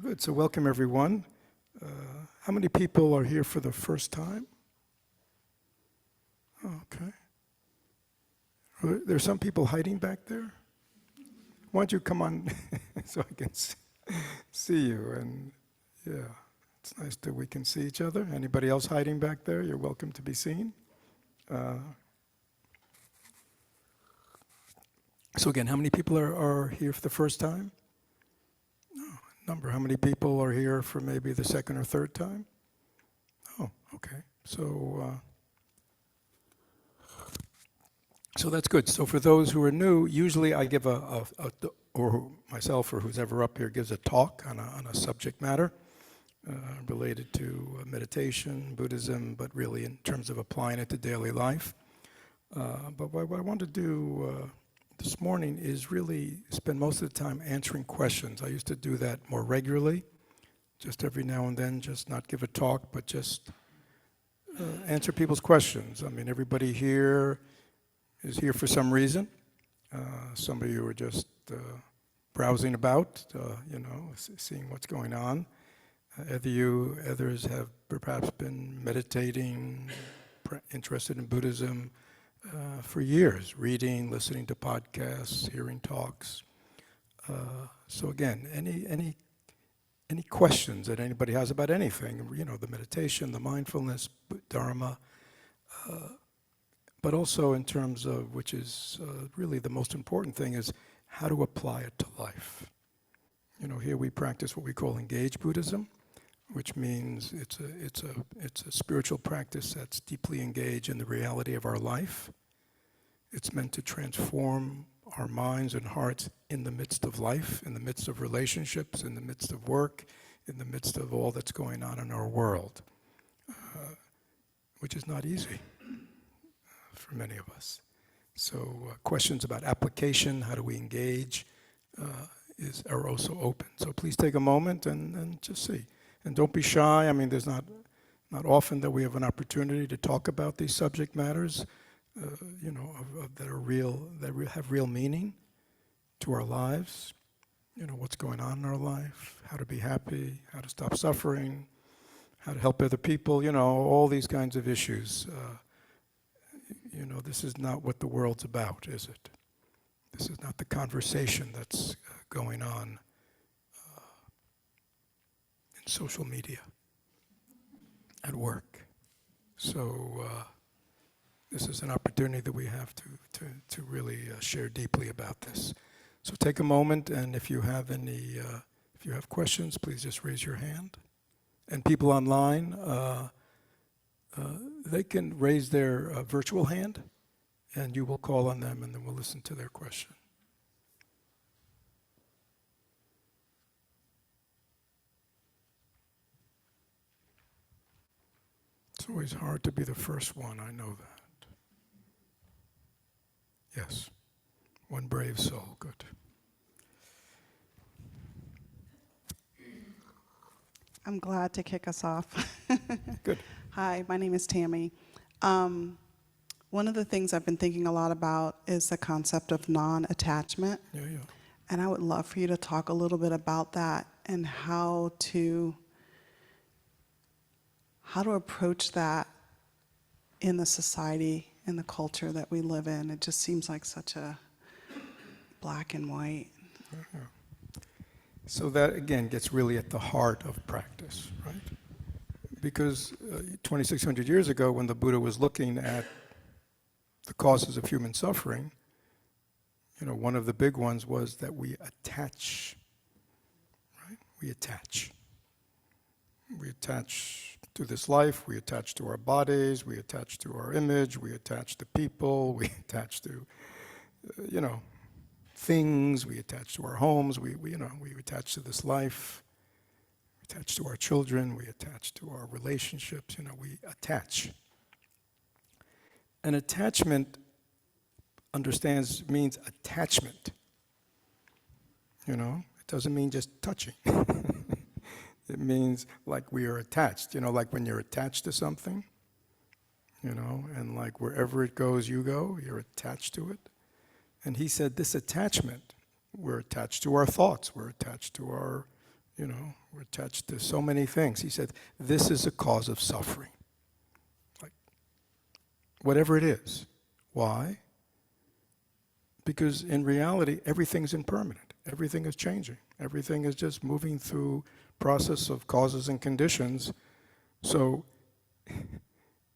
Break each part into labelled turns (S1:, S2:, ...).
S1: Good. So welcome, everyone. How many people are here for the first time? Oh, okay. There's some people hiding back there. Why don't you come on so I can see you? And yeah, it's nice that we can see each other. Anybody else hiding back there? You're welcome to be seen. So again, how many people are here for the first time? Number. How many people are here for maybe the second or third time? Oh, okay. So that's good. So for those who are new, usually I give or myself or who's ever up here gives a talk on a subject matter related to meditation, Buddhism, but really in terms of applying it to daily life. But what I want to do this morning is really spend most of the time answering questions. I used to do that more regularly, just every now and then, just not give a talk, but just answer people's questions. I mean, everybody here is here for some reason. Some of you are just browsing about, seeing what's going on. Others have perhaps been meditating, interested in Buddhism, for years, reading, listening to podcasts, hearing talks. So again, any questions that anybody has about anything, the meditation, the mindfulness, Dharma, but also in terms of, which is really the most important thing, is how to apply it to life. Here we practice what we call engaged Buddhism, which means it's a spiritual practice that's deeply engaged in the reality of our life. It's meant to transform our minds and hearts in the midst of life, in the midst of relationships, in the midst of work, in the midst of all that's going on in our world, which is not easy for many of us. So questions about application, how do we engage, are also open. So please take a moment and just see. And don't be shy. I mean, there's not often that we have an opportunity to talk about these subject matters, that are real, that have real meaning to our lives. What's going on in our life, how to be happy, how to stop suffering, how to help other people. All these kinds of issues. This is not what the world's about, is it? This is not the conversation that's going on social media, at work. So this is an opportunity that we have to really share deeply about this. So take a moment, and if you have questions, please just raise your hand. And people online, they can raise their virtual hand, and you will call on them, and then we'll listen to their question. It's always hard to be the first one, I know that. Yes, one brave soul, good.
S2: I'm glad to kick us off.
S1: Good.
S2: Hi, my name is Tammy. One of the things I've been thinking a lot about is the concept of non-attachment.
S1: Yeah.
S2: And I would love for you to talk a little bit about that and how to approach that in the society, in the culture that we live in. It just seems like such a black and white.
S1: Yeah. So that, again, gets really at the heart of practice, right? Because 2,600 years ago, when the Buddha was looking at the causes of human suffering, one of the big ones was that we attach, right? We attach. We attach to this life, we attach to our bodies, we attach to our image, we attach to people, we attach to, things, we attach to our homes, we attach to this life, we attach to our children, we attach to our relationships, we attach. And attachment means attachment. It doesn't mean just touching. It means like we are attached, like when you're attached to something, and like wherever it goes, you go, you're attached to it. And he said this attachment, we're attached to our thoughts, we're attached to our, We're attached to so many things. He said, this is a cause of suffering. Like, whatever it is. Why? Because in reality, everything's impermanent. Everything is changing. Everything is just moving through process of causes and conditions. So,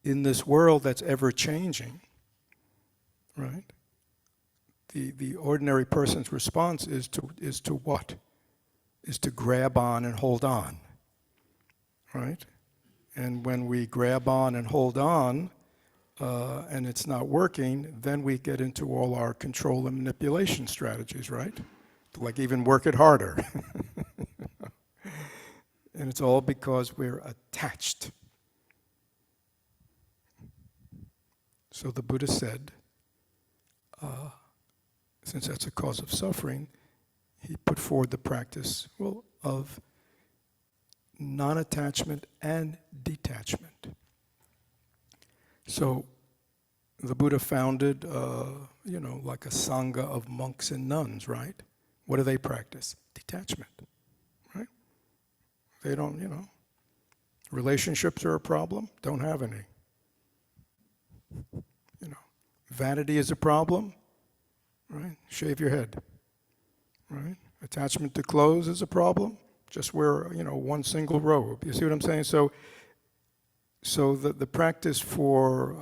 S1: in this world that's ever changing, right? The ordinary person's response is to what? Is to grab on and hold on, right? And when we grab on and hold on, and it's not working, then we get into all our control and manipulation strategies, right? Like even work it harder. And it's all because we're attached. So the Buddha said, since that's a cause of suffering, he put forward the practice, well, of non-attachment and detachment. So the Buddha founded, like a sangha of monks and nuns, right? What do they practice? Detachment, right? They don't, relationships are a problem? Don't have any. Vanity is a problem? Right? Shave your head. Right? Attachment to clothes is a problem? Just wear, one single robe. You see what I'm saying? So the practice for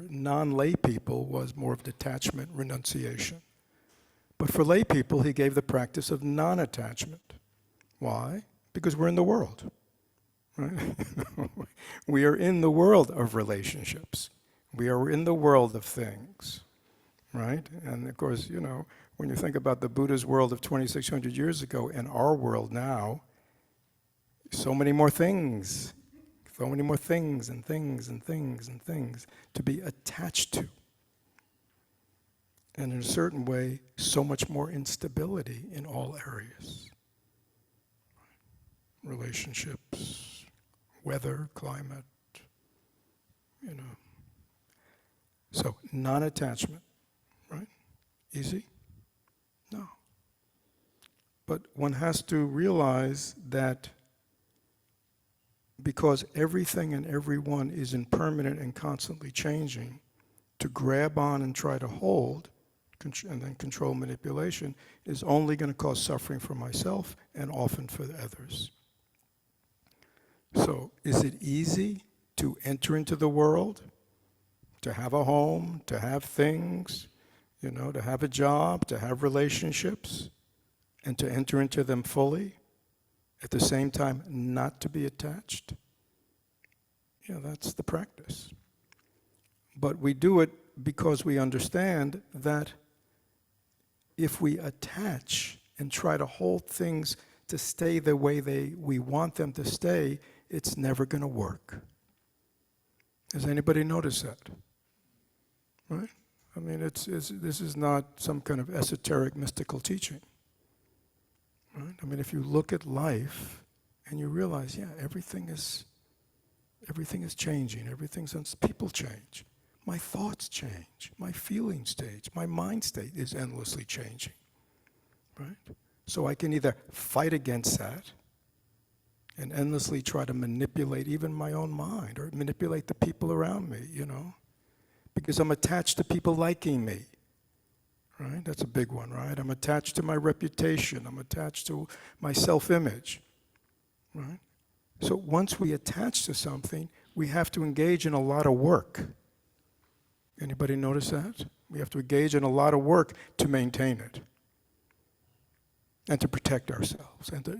S1: non-lay people was more of detachment, renunciation. But for lay people, he gave the practice of non-attachment. Why? Because we're in the world. Right? We are in the world of relationships. We are in the world of things. Right? And of course, when you think about the Buddha's world of 2,600 years ago and our world now, so many more things and things and things and things to be attached to. And in a certain way, so much more instability in all areas. Relationships, weather, climate, So, non-attachment. Right? Easy? No. But one has to realize that because everything and everyone is impermanent and constantly changing, to grab on and try to hold, and then control manipulation, is only going to cause suffering for myself and often for the others. So, is it easy to enter into the world? To have a home, to have things, to have a job, to have relationships, and to enter into them fully, at the same time not to be attached? That's the practice. But we do it because we understand that if we attach and try to hold things to stay the way we want them to stay, it's never going to work. Has anybody noticed that? Right? I mean, this is not some kind of esoteric mystical teaching. Right? I mean, if you look at life and you realize, everything is changing, people change. My thoughts change, my feelings change, my mind state is endlessly changing. Right? So I can either fight against that and endlessly try to manipulate even my own mind or manipulate the people around me, because I'm attached to people liking me, right? That's a big one, right? I'm attached to my reputation. I'm attached to my self-image, right? So once we attach to something, we have to engage in a lot of work. Anybody notice that? We have to engage in a lot of work to maintain it and to protect ourselves. And to,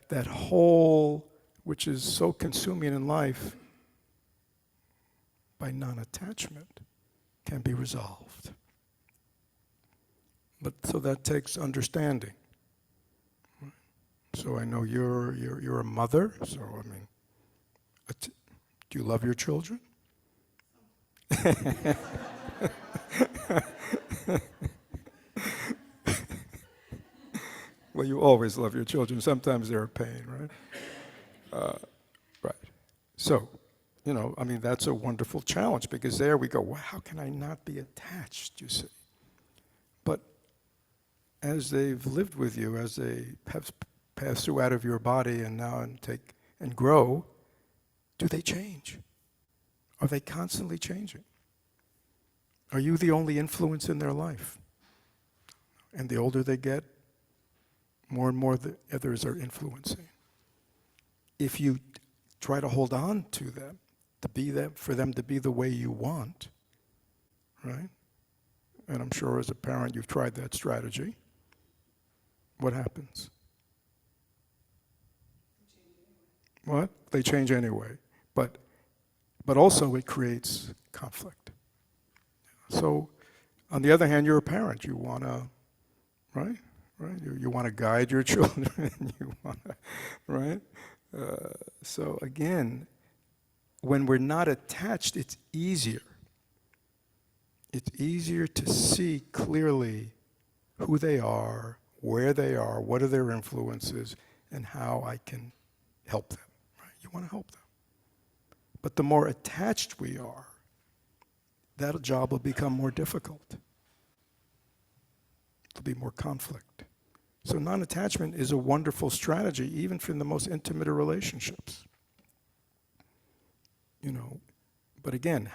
S1: that whole, which is so consuming in life, by non-attachment, can be resolved. But so that takes understanding. So I know you're a mother. So I mean, do you love your children? Well, you always love your children. Sometimes they're a pain, right? Right. So. That's a wonderful challenge because there we go, well, how can I not be attached, you see? But as they've lived with you, as they have pass through out of your body and now take and grow, do they change? Are they constantly changing? Are you the only influence in their life? And the older they get, more and more the others are influencing. If you try to hold on to them, to be them, for them to be the way you want, right? And I'm sure as a parent you've tried that strategy. What happens? What? They change anyway. But also it creates conflict. So, on the other hand, you're a parent. You want to, right? You want to guide your children. You want to, right? So again, when we're not attached, it's easier. It's easier to see clearly who they are, where they are, what are their influences, and how I can help them. Right? You want to help them. But the more attached we are, that job will become more difficult. There'll be more conflict. So non-attachment is a wonderful strategy, even for the most intimate of relationships. But again,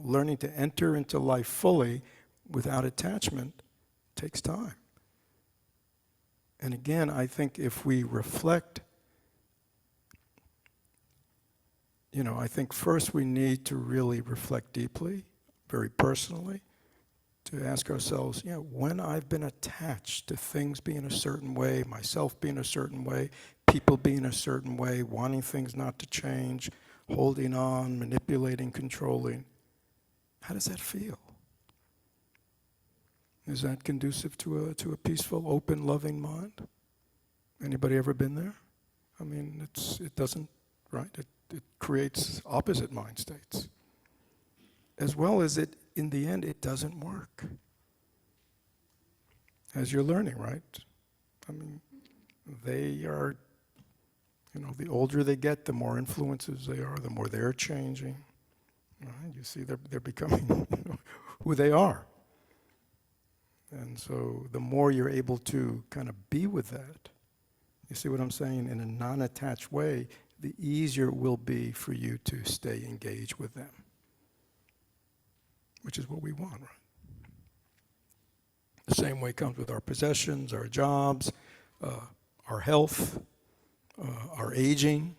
S1: learning to enter into life fully without attachment takes time. And again, I think if we reflect, I think first we need to really reflect deeply, very personally, to ask ourselves, when I've been attached to things being a certain way, myself being a certain way, people being a certain way, wanting things not to change, holding on, manipulating, controlling, how does that feel? Is that conducive to a peaceful, open, loving mind? Anybody ever been there? I mean, it doesn't, right? It creates opposite mind states. As well as in the end, it doesn't work. As you're learning, right? I mean, they are, the older they get, the more influences they are, the more they're changing. Right? You see, they're becoming who they are. And so the more you're able to kind of be with that, you see what I'm saying? In a non-attached way, the easier it will be for you to stay engaged with them. Which is what we want, right? The same way comes with our possessions, our jobs, our health, our aging.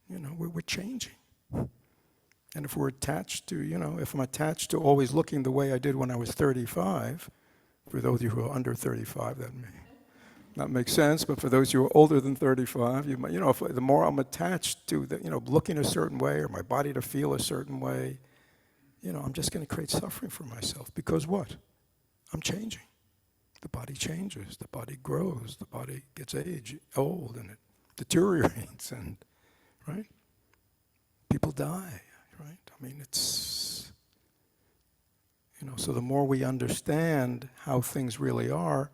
S1: We're changing. And if we're attached to, if I'm attached to always looking the way I did when I was 35, for those of you who are under 35, that may not make sense, but for those who are older than 35, the more I'm attached to looking a certain way or my body to feel a certain way, I'm just going to create suffering for myself. Because what? I'm changing. The body changes. The body grows. The body gets old, and it deteriorates. And, right? People die, right? I mean, it's, so the more we understand how things really are,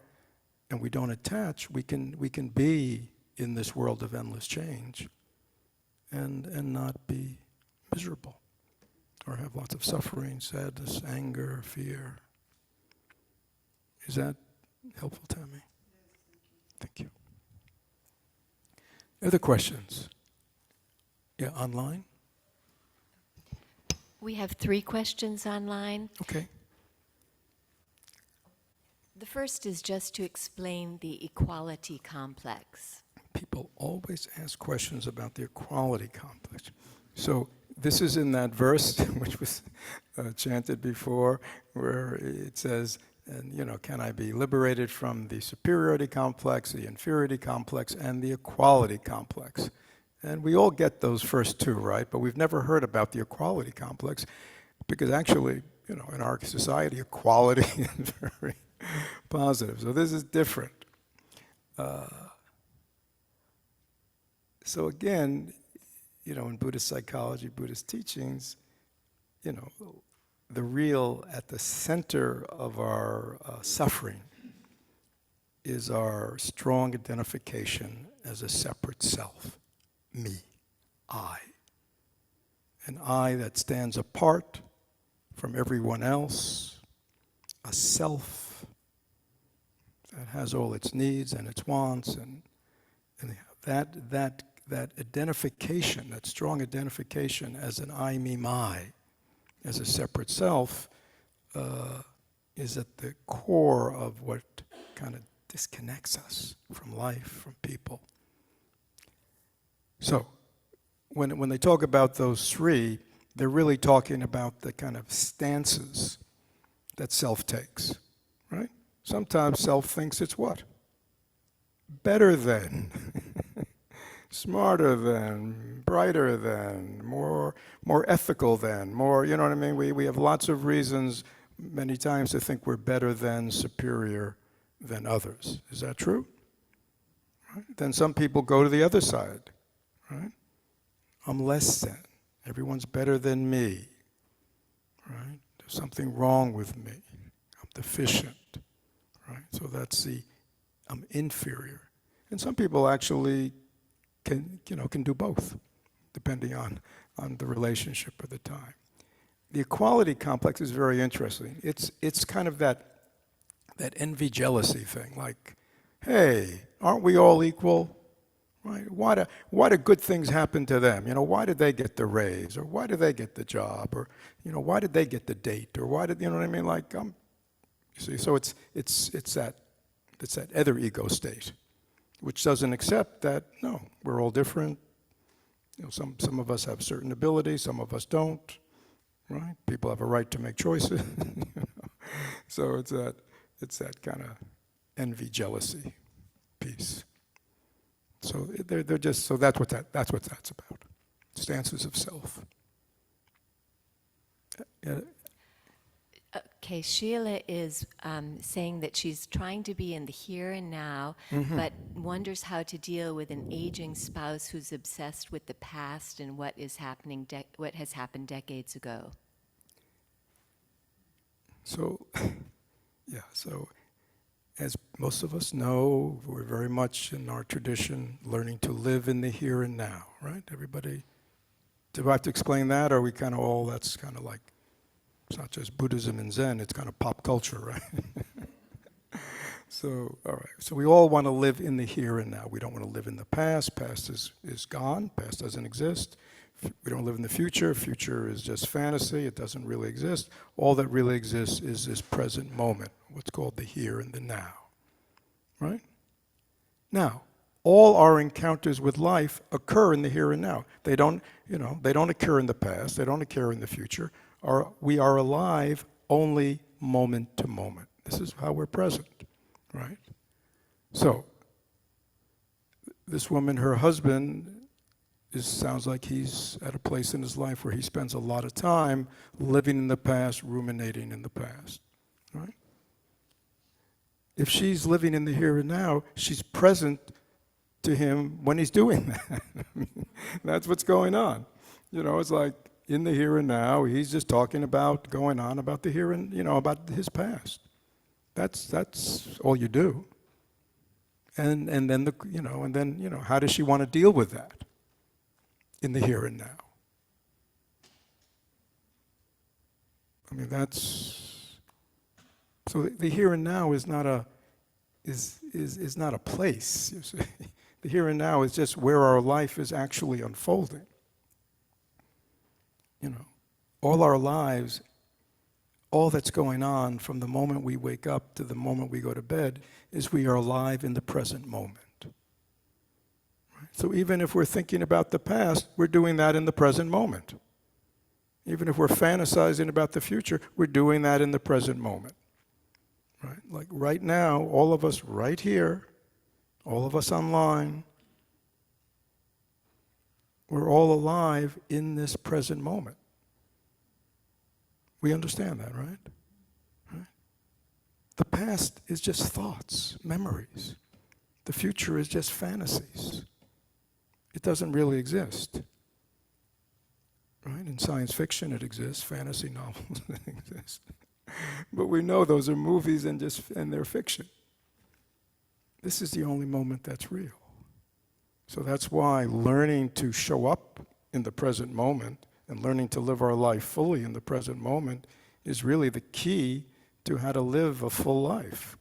S1: and we don't attach, we can be in this world of endless change and not be miserable. Or have lots of suffering, sadness, anger, fear. Is that helpful, Tammy? Thank you. Other questions? Yeah, online?
S3: We have 3 questions online.
S1: Okay.
S3: The first is just to explain the equality complex.
S1: People always ask questions about the equality complex. So this is in that verse which was chanted before, where it says, can I be liberated from the superiority complex, the inferiority complex, and the equality complex? And we all get those first 2, right? But we've never heard about the equality complex, because actually, in our society, equality is very positive. So this is different. So again, in Buddhist psychology, Buddhist teachings, the real, at the center of our suffering is our strong identification as a separate self, me, I. An I that stands apart from everyone else, a self that has all its needs and its wants, and And that identification, that strong identification as an I, me, my, as a separate self, is at the core of what kind of disconnects us from life, from people. So, when they talk about those three, they're really talking about the kind of stances that self takes, right? Sometimes self thinks it's what? Better than, smarter than, brighter than, more ethical than, more, you know what I mean? We have lots of reasons many times to think we're better than, superior than others. Is that true? Right? Then some people go to the other side, right? I'm less than. Everyone's better than me, right? There's something wrong with me. I'm deficient, right? So that's I'm inferior. And some people actually can do both, depending on the relationship or the time. The equality complex is very interesting. It's kind of that envy jealousy thing, like, hey, aren't we all equal? Right? Why do good things happen to them? Why did they get the raise, or why did they get the job, or why did they get the date, or why did what I mean? Like, you see, so it's that other ego state, which doesn't accept that no, we're all different. Some of us have certain abilities, some of us don't. Right? People have a right to make choices. So it's that kind of envy jealousy piece. So they're just that's what that's about. Stances of self.
S3: Okay, Sheila is saying that she's trying to be in the here and now, but wonders how to deal with an aging spouse who's obsessed with the past and what has happened decades ago.
S1: So, yeah. So, as most of us know, we're very much in our tradition learning to live in the here and now. Right? Everybody. Do I have to explain that, or are we kind of all? That's kind of like. It's not just Buddhism and Zen, it's kind of pop culture, right? So, all right. So we all want to live in the here and now. We don't want to live in the past. Past is gone. Past doesn't exist. We don't live in the future. Future is just fantasy. It doesn't really exist. All that really exists is this present moment, what's called the here and the now. Right? Now, all our encounters with life occur in the here and now. They don't occur in the past. They don't occur in the future. We are alive only moment to moment. This is how we're present, right? So, this woman, her husband, sounds like he's at a place in his life where he spends a lot of time living in the past, ruminating in the past, right? If she's living in the here and now, she's present to him when he's doing that. That's what's going on. It's like, in the here and now, he's just talking about going on about the here and about his past. That's all you do. And then how does she want to deal with that in the here and now? I mean, so the here and now is not a place. You see, the here and now is just where our life is actually unfolding. All our lives, all that's going on from the moment we wake up to the moment we go to bed is we are alive in the present moment. Right? So even if we're thinking about the past, we're doing that in the present moment. Even if we're fantasizing about the future, we're doing that in the present moment. Right? Like right now, all of us right here, all of us online, we're all alive in this present moment. We understand that, right? The past is just thoughts, memories. The future is just fantasies. It doesn't really exist. Right? In science fiction it exists, fantasy novels exist. But we know those are movies and they're fiction. This is the only moment that's real. So that's why learning to show up in the present moment and learning to live our life fully in the present moment is really the key to how to live a full life.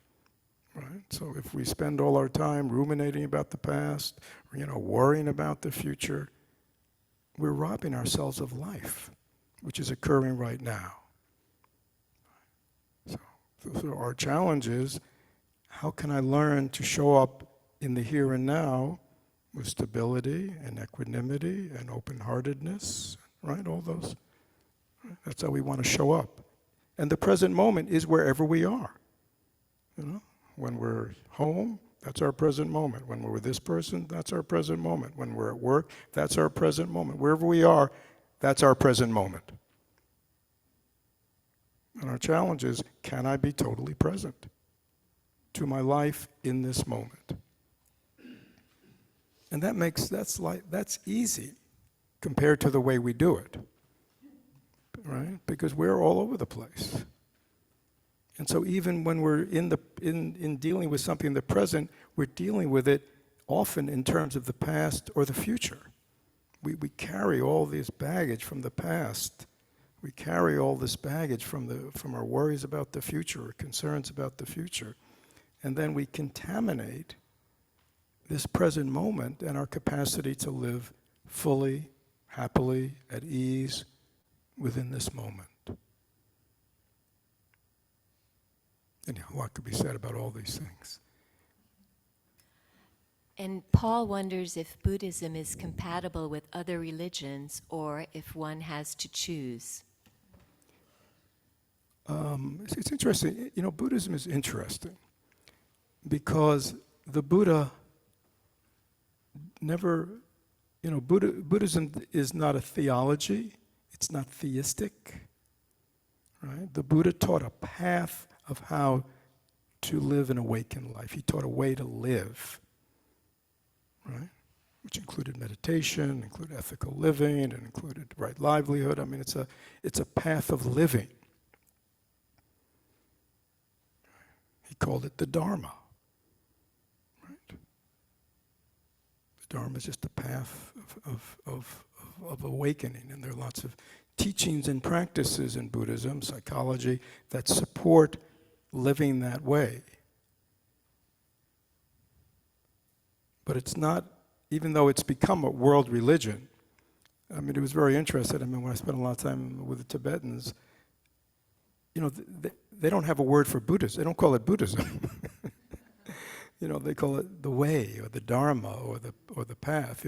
S1: right? So if we spend all our time ruminating about the past, or, worrying about the future, we're robbing ourselves of life, which is occurring right now. So our challenge is, how can I learn to show up in the here and now with stability and equanimity and open-heartedness, right? All those. Right? That's how we want to show up. And the present moment is wherever we are. When we're home, that's our present moment. When we're with this person, that's our present moment. When we're at work, that's our present moment. Wherever we are, that's our present moment. And our challenge is, can I be totally present to my life in this moment? And that's easy compared to the way we do it, right? Because we're all over the place. And so even when we're in dealing with something in the present, we're dealing with it often in terms of the past or the future. We carry all this baggage from the past. We carry all this baggage from our worries about the future, or concerns about the future. And then we contaminate this present moment and our capacity to live fully, happily, at ease within this moment. Anyhow, a lot could be said about all these things.
S3: And Paul wonders if Buddhism is compatible with other religions or if one has to choose.
S1: It's interesting. Buddhism is interesting because the Buddha never, Buddhism is not a theology. It's not theistic, right? The Buddha taught a path of how to live an awakened life. He taught a way to live, right? Which included meditation, included ethical living, and included right livelihood. I mean, it's a path of living. He called it the Dharma, right? The Dharma is just a path of awakening, and there are lots of teachings and practices in Buddhism, psychology, that support living that way. But it's not, even though it's become a world religion, I mean, it was very interesting. I mean, when I spent a lot of time with the Tibetans, they don't have a word for Buddhism. They don't call it Buddhism. They call it the way, or the Dharma, or the path.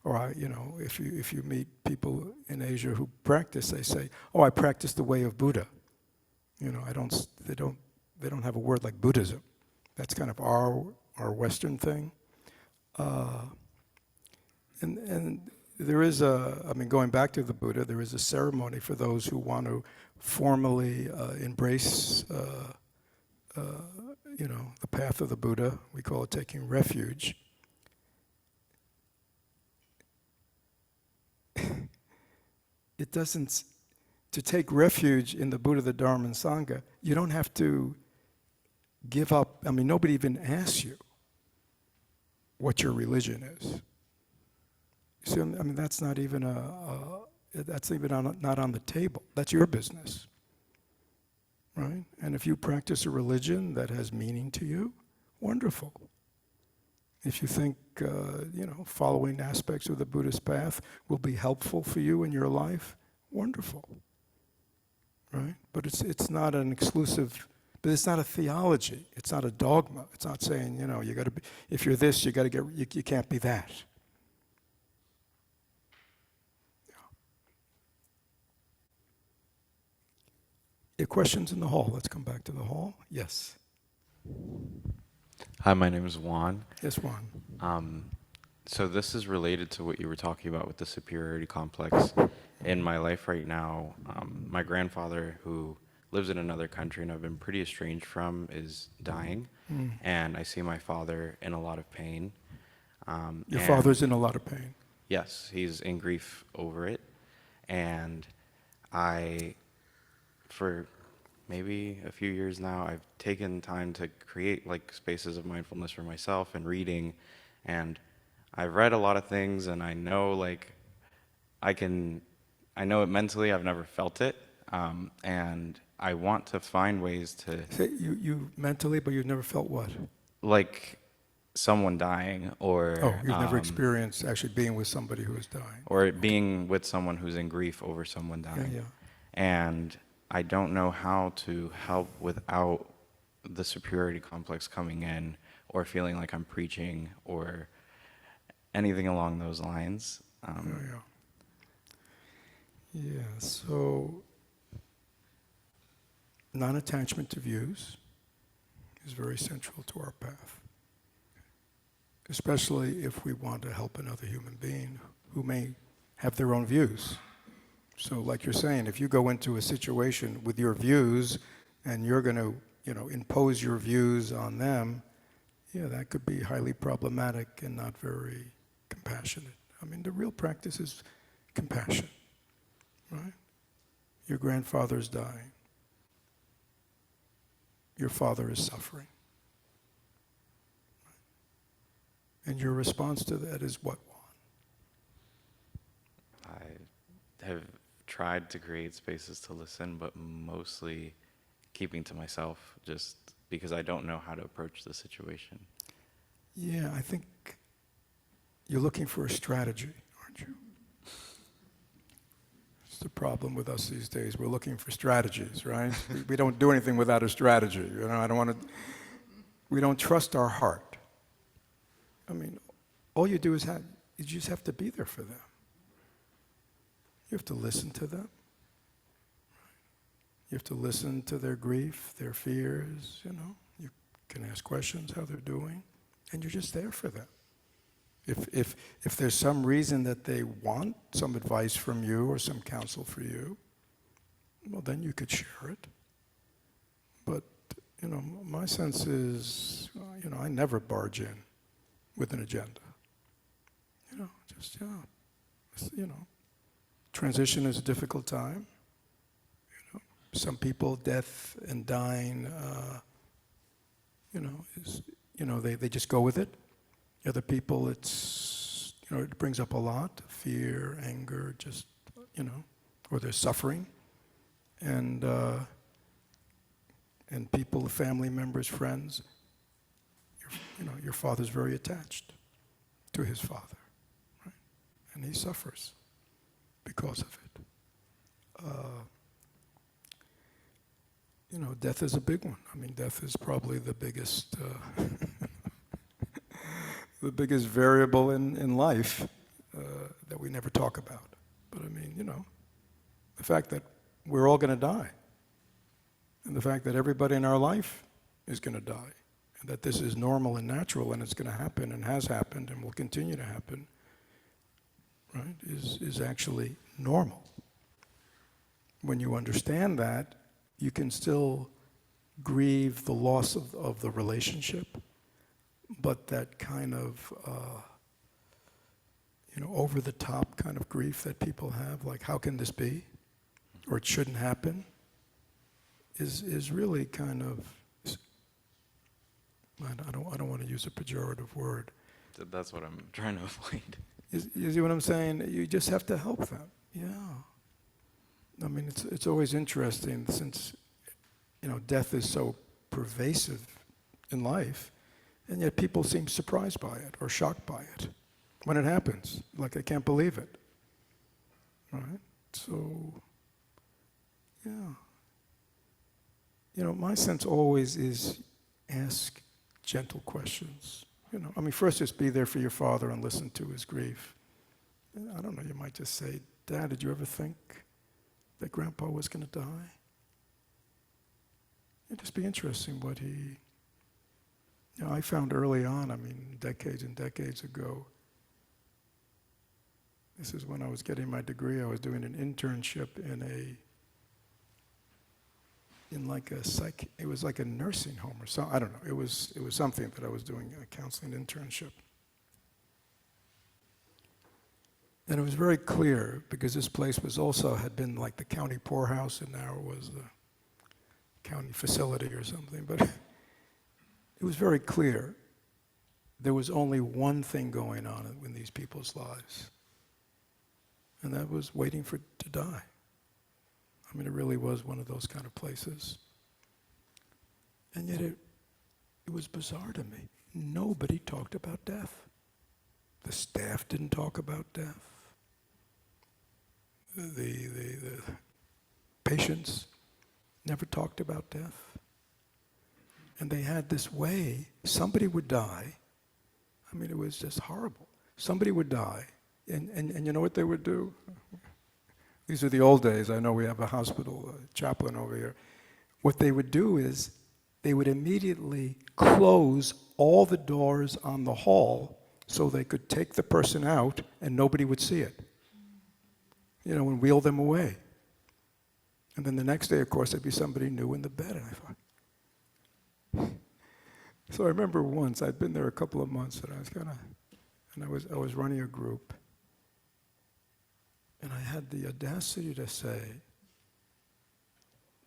S1: Or if you meet people in Asia who practice, they say, "Oh, I practice the way of Buddha." They don't have a word like Buddhism. That's kind of our Western thing. And there is going back to the Buddha, there is a ceremony for those who want to formally embrace, the path of the Buddha. We call it taking refuge. It doesn't, to take refuge in the Buddha, the Dharma, and Sangha, you don't have to give up. I mean, nobody even asks you what your religion is. So, I mean, that's not even not on the table. That's your business, right? And if you practice a religion that has meaning to you, wonderful. If you think, following aspects of the Buddhist path will be helpful for you in your life, wonderful, right? But it's not an exclusive. But it's not a theology. It's not a dogma. It's not saying, you got to be. If you're this, you got to get. You can't be that. Yeah, questions in the hall. Let's come back to the hall. Yes.
S4: Hi, my name is Juan.
S1: Yes, Juan.
S4: So this is related to what you were talking about with the superiority complex. In my life right now, my grandfather, who lives in another country and I've been pretty estranged from, is dying. And I see my father in a lot of pain.
S1: Your father's in a lot of pain.
S4: Yes, he's in grief over it. And for maybe a few years now, I've taken time to create spaces of mindfulness for myself and reading. And I've read a lot of things, and I know I know it mentally. I've never felt it. And I want to find ways to,
S1: Say you mentally, but you've never felt what?
S4: like, someone dying,
S1: Oh, you've never
S4: or
S1: experienced actually being with somebody who is dying.
S4: or being with someone who's in grief over someone
S1: Yeah,
S4: dying.
S1: yeah.
S4: And I don't know how to help without the superiority complex coming in, or feeling like I'm preaching, or anything along those lines.
S1: Yeah, so non-attachment to views is very central to our path, especially if we want to help another human being who may have their own views. So like you're saying, if you go into a situation with your views and you're going to, impose your views on them, yeah, that could be highly problematic and not very compassionate. I mean, the real practice is compassion, right? Your grandfather's dying. Your father is suffering. And your response to that is what, Juan?
S4: I have tried to create spaces to listen, but mostly keeping to myself, just because I don't know how to approach the situation.
S1: Yeah, I think you're looking for a strategy, aren't you? It's the problem with us these days. We're looking for strategies, right? We don't do anything without a strategy. We don't trust our heart. I mean, all you do is you just have to be there for them. You have to listen to them. You have to listen to their grief, their fears, You can ask questions, how they're doing, and you're just there for them. If there's some reason that they want some advice from you or some counsel for you, well, then you could share it. But, my sense is, I never barge in with an agenda. Transition is a difficult time. Some people, death and dying, they just go with it. Other people, it brings up a lot, fear, anger, just, or there's suffering. And people, family members, friends, your father's very attached to his father, right? And he suffers because of it. Death is a big one. I mean, death is probably the biggest, the biggest variable in life that we never talk about. But I mean, the fact that we're all going to die, and the fact that everybody in our life is going to die, and that this is normal and natural, and it's going to happen, and has happened, and will continue to happen, right, is actually normal. When you understand that, you can still grieve the loss of the relationship, but that kind of, over-the-top kind of grief that people have, like, how can this be? Or it shouldn't happen, is really kind of, I don't want to use a pejorative word.
S4: That's what I'm trying to avoid.
S1: You see what I'm saying? You just have to help them. Yeah. I mean, it's always interesting since, death is so pervasive in life, and yet people seem surprised by it or shocked by it when it happens. Like, I can't believe it. Right? So, yeah. My sense always is ask gentle questions. First just be there for your father and listen to his grief. I don't know, you might just say, Dad, did you ever think that Grandpa was going to die? It'd just be interesting what he... I found early on, decades and decades ago, this is when I was getting my degree, I was doing an internship it was like a nursing home or something. I don't know. It was something that I was doing, a counseling internship. And it was very clear, because this place had been like the county poorhouse, and now it was the county facility or something. But it was very clear there was only one thing going on in these people's lives, and that was waiting to die. I mean, it really was one of those kind of places. And yet it was bizarre to me. Nobody talked about death. The staff didn't talk about death. The patients never talked about death. And they had this way, somebody would die. I mean, it was just horrible. Somebody would die, and you know what they would do? These are the old days. I know we have a hospital chaplain over here. What they would do is they would immediately close all the doors on the hall so they could take the person out and nobody would see it. You know, and wheel them away. And then the next day, of course, there'd be somebody new in the bed. And I thought, so I remember once, I'd been there a couple of months, and I was running a group, and I had the audacity to say,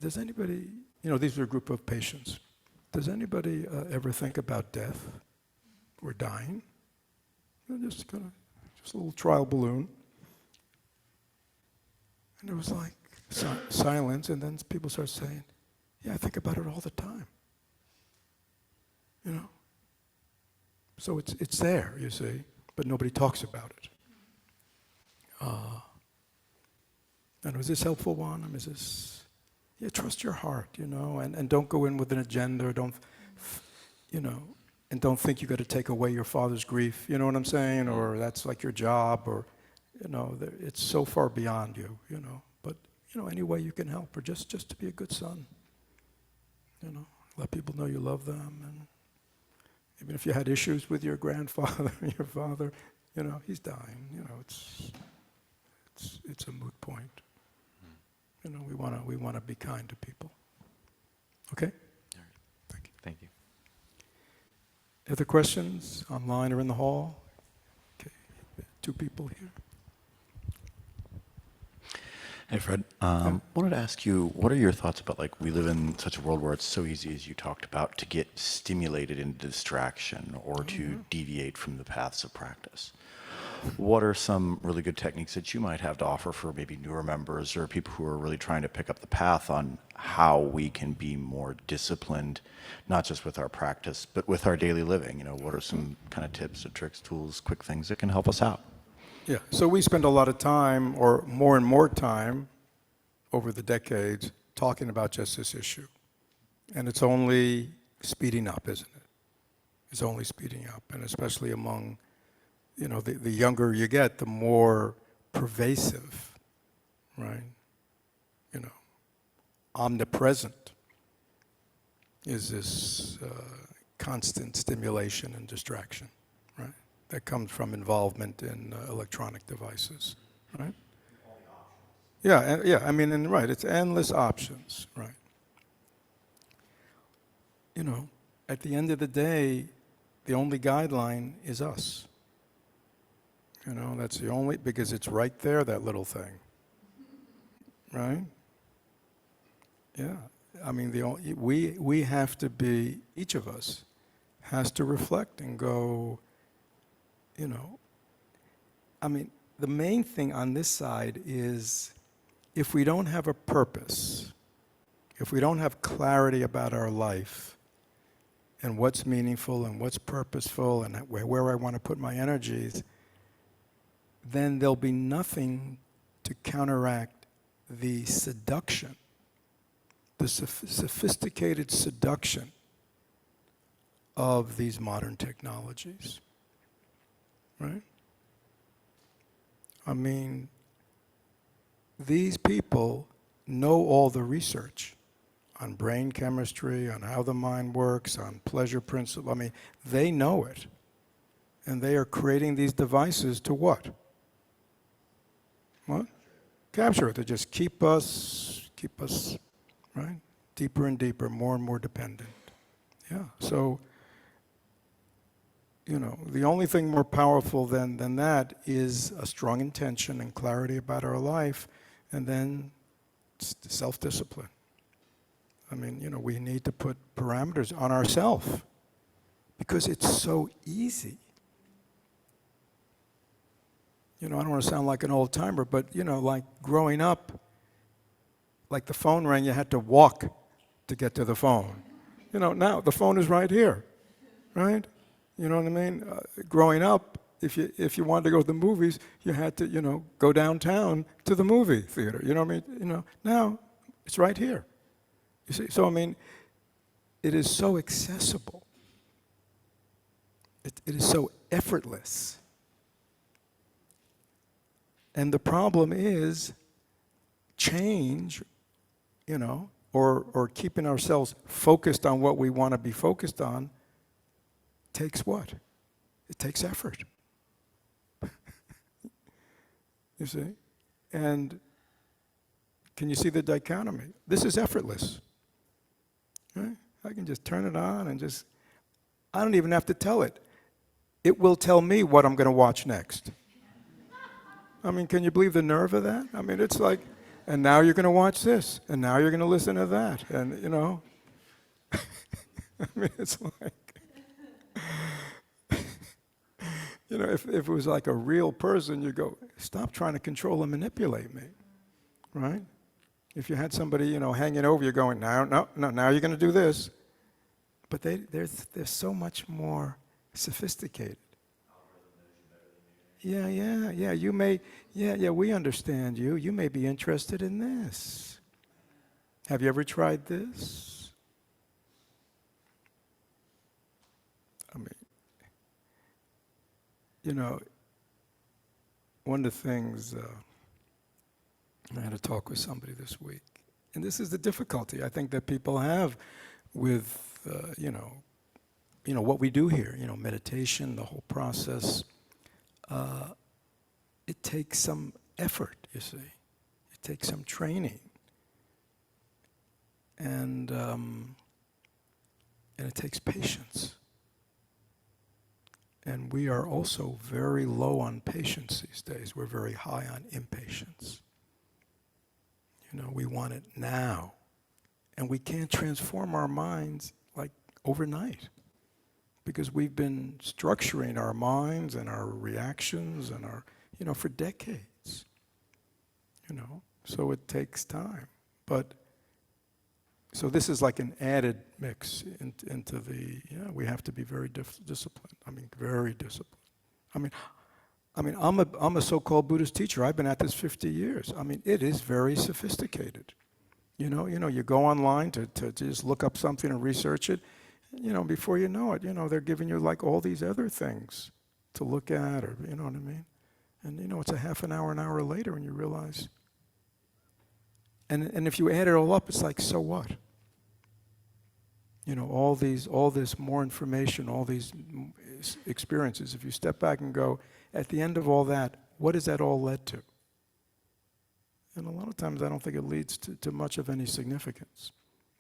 S1: does anybody, you know, these were a group of patients, does anybody ever think about death or dying? You know, just a little trial balloon. And it was like silence, and then people start saying, yeah, I think about it all the time. You know? So it's there, you see, but nobody talks about it. And was this helpful, Juan? I mean, is this, yeah, trust your heart, you know, and don't go in with an agenda, you know, and don't think you got to take away your father's grief, you know what I'm saying, or that's like your job, or, you know, it's so far beyond you, you know, but, you know, any way you can help, or just to be a good son, you know, let people know you love them, and even if you had issues with your grandfather, your father, you know, he's dying, you know, it's a moot point. You know, we want to be kind to people. Okay?
S4: All right.
S1: Thank you.
S4: Thank you.
S1: Other questions online or in the hall? Okay, 2 people here.
S5: Hey, Fred. Wanted to ask you, what are your thoughts about, like, we live in such a world where it's so easy, as you talked about, to get stimulated into distraction or to deviate from the paths of practice. What are some really good techniques that you might have to offer for maybe newer members or people who are really trying to pick up the path on how we can be more disciplined, not just with our practice, but with our daily living? You know, what are some kind of tips or tricks, tools, quick things that can help us out?
S1: Yeah, so we spend a lot of time, or more and more time, over the decades, talking about just this issue. And it's only speeding up, isn't it? It's only speeding up, and especially among, you know, the younger you get, the more pervasive, right? You know, omnipresent is this constant stimulation and distraction, right? That comes from involvement in electronic devices, right? Yeah, I mean, and right, it's endless options, right? You know, at the end of the day, the only guideline is us. You know, that's the only, because it's right there, that little thing, right? Yeah, I mean, we have to be, each of us has to reflect and go, you know, I mean, the main thing on this side is if we don't have a purpose, if we don't have clarity about our life and what's meaningful and what's purposeful and where I want to put my energies, then there'll be nothing to counteract the seduction, the sophisticated seduction of these modern technologies, right? I mean, these people know all the research on brain chemistry, on how the mind works, on pleasure principle. I mean, they know it. And they are creating these devices to what? What? Capture it. To just keep us, right? Deeper and deeper, more and more dependent. Yeah, so, you know, the only thing more powerful than that is a strong intention and clarity about our life, and then self-discipline. I mean, you know, we need to put parameters on ourselves because it's so easy. You know, I don't want to sound like an old timer, but, you know, like growing up, like the phone rang, you had to walk to get to the phone. Now the phone is right here, right? You know what I mean? Growing up, if you wanted to go to the movies, you had to, go downtown to the movie theater. You know what I mean? Now it's right here. You see? So I mean, it is so accessible. It is so effortless. And the problem is change, or keeping ourselves focused on what we want to be focused on takes what? It takes effort. You see? And can you see the dichotomy? This is effortless. Right? I can just turn it on and I don't even have to tell it. It will tell me what I'm going to watch next. I mean, can you believe the nerve of that? I mean, it's like, and now you're going to watch this, and now you're going to listen to that, and I mean, it's like, if it was like a real person, you go, stop trying to control and manipulate me, right? If you had somebody, hanging over you going, no, now you're going to do this. But they're so much more sophisticated. Yeah, we understand you. You may be interested in this. Have you ever tried this? I mean, one of the things, I had a talk with somebody this week, and this is the difficulty I think that people have with, what we do here, meditation, the whole process. It takes some effort, you see. It takes some training. And it takes patience. And we are also very low on patience these days. We're very high on impatience. We want it now. And we can't transform our minds like overnight. Because we've been structuring our minds and our reactions and our, for decades. So it takes time. But, so this is like an added mix into the, we have to be very disciplined. I mean, very disciplined. I mean, I'm a so-called Buddhist teacher. I've been at this 50 years. I mean, it is very sophisticated. You go online to just look up something and research it. Before you know it, they're giving you like all these other things to look at, or you know what I mean? And it's a half an hour later, and you realize. And if you add it all up, it's like, so what? All this more information, all these experiences. If you step back and go, at the end of all that, what has that all led to? And a lot of times, I don't think it leads to much of any significance,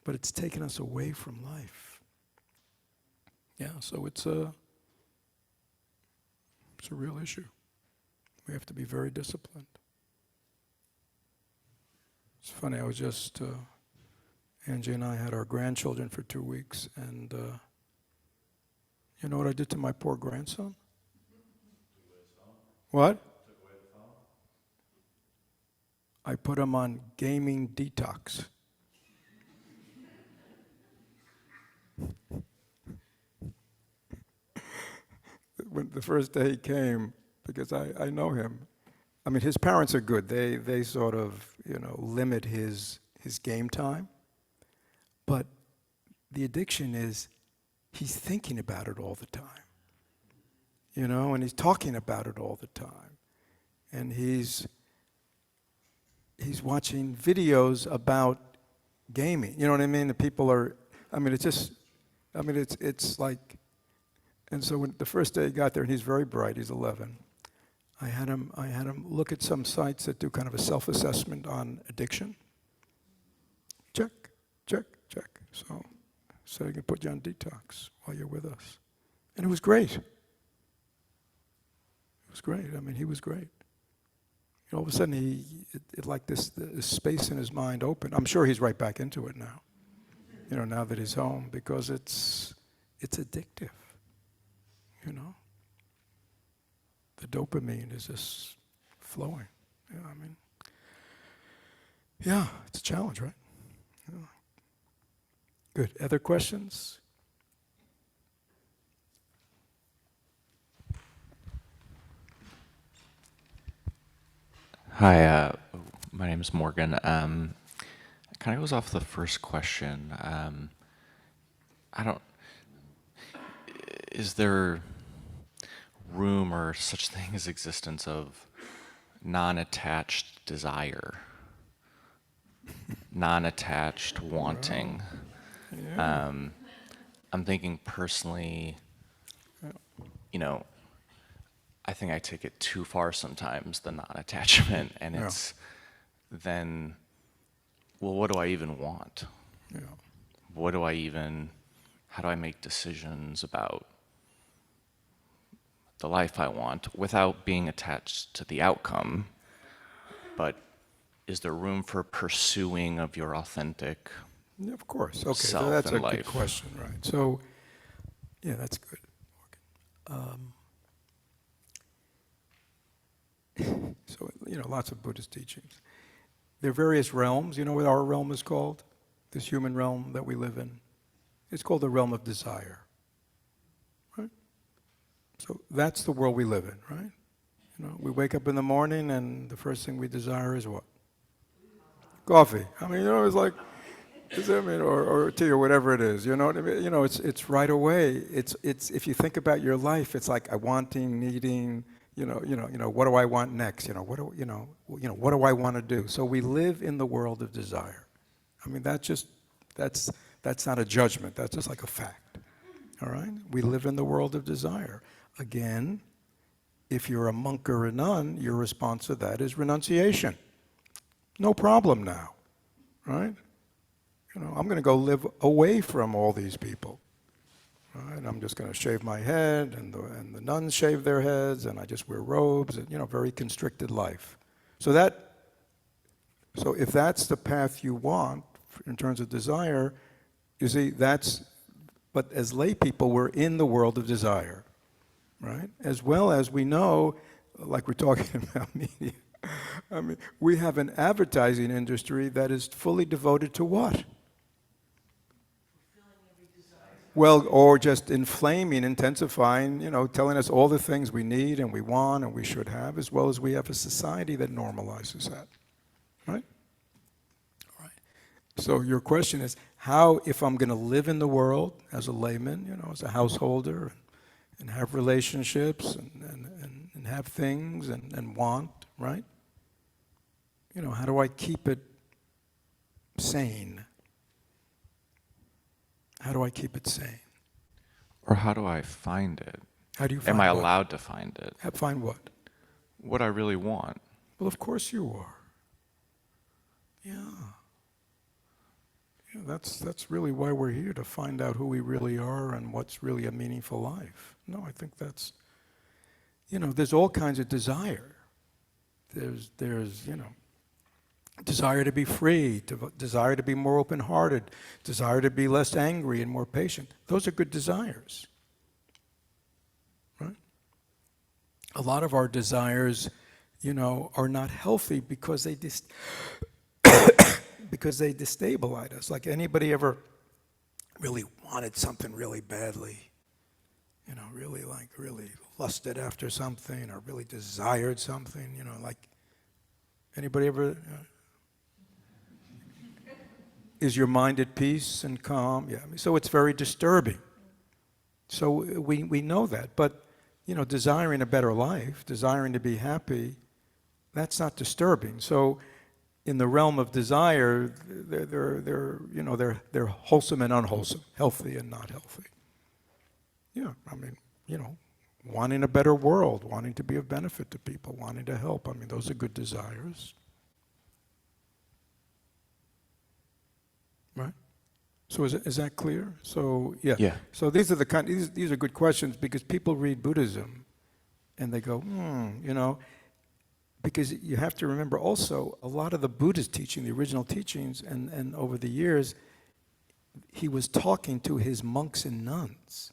S1: but it's taken us away from life. Yeah, so it's a real issue. We have to be very disciplined. It's funny, I was just, Angie and I had our grandchildren for 2 weeks, and you know what I did to my poor grandson? What? I put him on gaming detox. When the first day he came, because I know him. I mean, his parents are good. They sort of, limit his game time. But the addiction is he's thinking about it all the time. And he's talking about it all the time. And he's watching videos about gaming. You know what I mean? The people are, it's like. And so when the first day he got there, and he's very bright, he's 11, I had him look at some sites that do kind of a self-assessment on addiction. Check. So he can put you on detox while you're with us. And it was great. I mean, he was great. All of a sudden, like this space in his mind opened. I'm sure he's right back into it now. Now that he's home, because it's addictive. The dopamine is just flowing. Yeah, it's a challenge, right? Yeah. Good. Other questions?
S6: Hi, my name is Morgan. It kind of goes off the first question. Is there room or such thing as existence of non-attached desire, non-attached wanting?
S1: Yeah.
S6: I'm thinking personally, you know, I think I take it too far sometimes, the non-attachment, and
S1: Yeah.
S6: it's then, well, what do I even want?
S1: Yeah.
S6: How do I make decisions about the life I want without being attached to the outcome? But is there room for pursuing of your authentic
S1: Yeah, of course. Okay, so
S6: self
S1: that's
S6: in
S1: a good
S6: life?
S1: question, right? So, yeah, that's good. So, lots of Buddhist teachings. There are various realms. You know what our realm is called? This human realm that we live in. It's called the realm of desire. Right? So that's the world we live in, right? We wake up in the morning and the first thing we desire is what? Coffee. I mean, it's like, or tea or whatever it is. You know what I mean? It's right away. It's if you think about your life, it's like wanting, needing. What do I want next? What do I want to do? So we live in the world of desire. I mean, that's not a judgment. That's just like a fact. All right? We live in the world of desire. Again, if you're a monk or a nun, your response to that is renunciation. No problem now, right? I'm going to go live away from all these people. Right? I'm just going to shave my head, and the nuns shave their heads, and I just wear robes, and very constricted life. So if that's the path you want in terms of desire, you see, but as lay people, we're in the world of desire, right? As well as we know, like we're talking about media, I mean, we have an advertising industry that is fully devoted to what? Well, or just inflaming, intensifying, telling us all the things we need and we want and we should have, as well as we have a society that normalizes that, right? All right. So your question is, how, if I'm going to live in the world as a layman, as a householder, and have relationships and have things and want, right? How do I keep it sane? How do I keep it sane?
S6: Or how do I find it?
S1: How do you find
S6: Am I
S1: what?
S6: allowed to find it?
S1: Find what?
S6: What I really want.
S1: Well, of course you are. Yeah. Yeah, that's really why we're here, to find out who we really are and what's really a meaningful life. No, I think that's, there's all kinds of desire. There's desire to be free, desire to be more open-hearted, desire to be less angry and more patient. Those are good desires, right? A lot of our desires, are not healthy because they because they destabilize us. Like, anybody ever really wanted something really badly? Really lusted after something or really desired something? Like, anybody ever? Is your mind at peace and calm? Yeah. So it's very disturbing. So we know that. But, desiring a better life, desiring to be happy, that's not disturbing. So in the realm of desire, they're wholesome and unwholesome, healthy and not healthy. Yeah, wanting a better world, wanting to be of benefit to people, wanting to help. Those are good desires. Right? So is that clear? So yeah.
S6: Yeah.
S1: So these are these are good questions, because people read Buddhism and they go, because you have to remember also, a lot of the Buddhist teaching, the original teachings, and over the years, he was talking to his monks and nuns,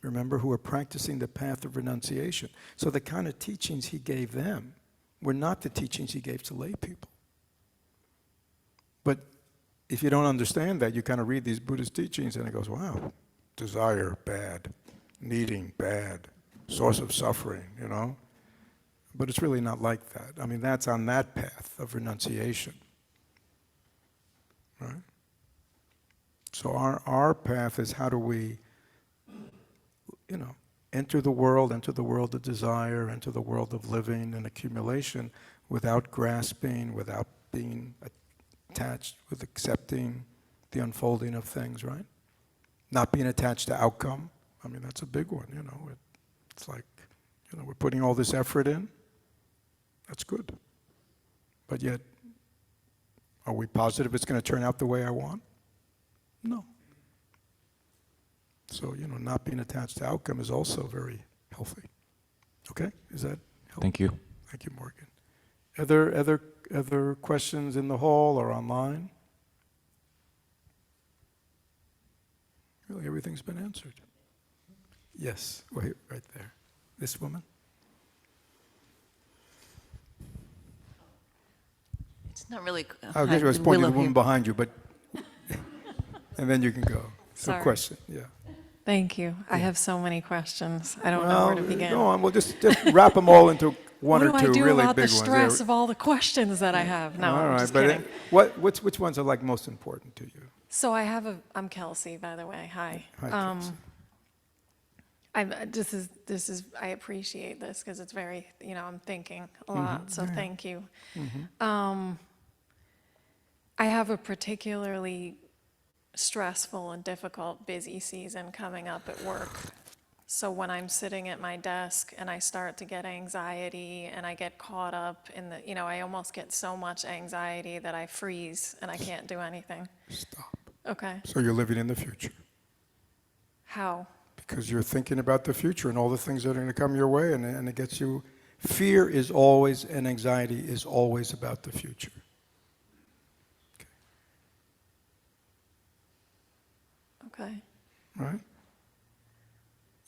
S1: remember, who were practicing the path of renunciation. So the kind of teachings he gave them were not the teachings he gave to lay people. But if you don't understand that, you kind of read these Buddhist teachings and it goes, wow, desire, bad. Needing, bad. Source of suffering, you know? But it's really not like that. I mean, that's on that path of renunciation. Right? So our path is how do we, you know, enter the world of desire, enter the world of living and accumulation without grasping, without being attached, with accepting the unfolding of things, right? Not being attached to outcome. I mean, that's a big one, you know. It's like, you know, we're putting all this effort in. That's good. But yet, are we positive it's going to turn out the way I want? No. So, you know, not being attached to outcome is also very healthy. Okay? Is that helpful?
S6: Thank you.
S1: Thank you, Morgan. Other questions in the hall or online? Really, everything's been answered. Yes, wait, right there. This woman?
S7: It's not really.
S1: I guess I was pointing to the woman behind you, but and then you can go. So,
S8: Sorry.
S1: question, yeah.
S8: Thank you. I have so many questions. I don't know where to begin.
S1: Go on. We'll just wrap them all into one
S8: what
S1: or
S8: do
S1: two
S8: I do
S1: really
S8: about
S1: big
S8: the
S1: ones.
S8: stress
S1: There-
S8: of all the questions that I have? No,
S1: all
S8: I'm
S1: right,
S8: just
S1: but
S8: kidding.
S1: which ones are like most important to you?
S8: So I'm Kelsey, by the way. Hi.
S1: Hi, Kelsey.
S8: I appreciate this because it's very, I'm thinking a lot, so thank you. I have a particularly stressful and difficult busy season coming up at work. So when I'm sitting at my desk and I start to get anxiety and I get caught up in I almost get so much anxiety that I freeze and I can't do anything.
S1: Stop.
S8: Okay.
S1: So you're living in the future.
S8: How?
S1: Because you're thinking about the future and all the things that are going to come your way, and it gets you. Fear is always, and anxiety is always about the future.
S8: Okay.
S1: Right?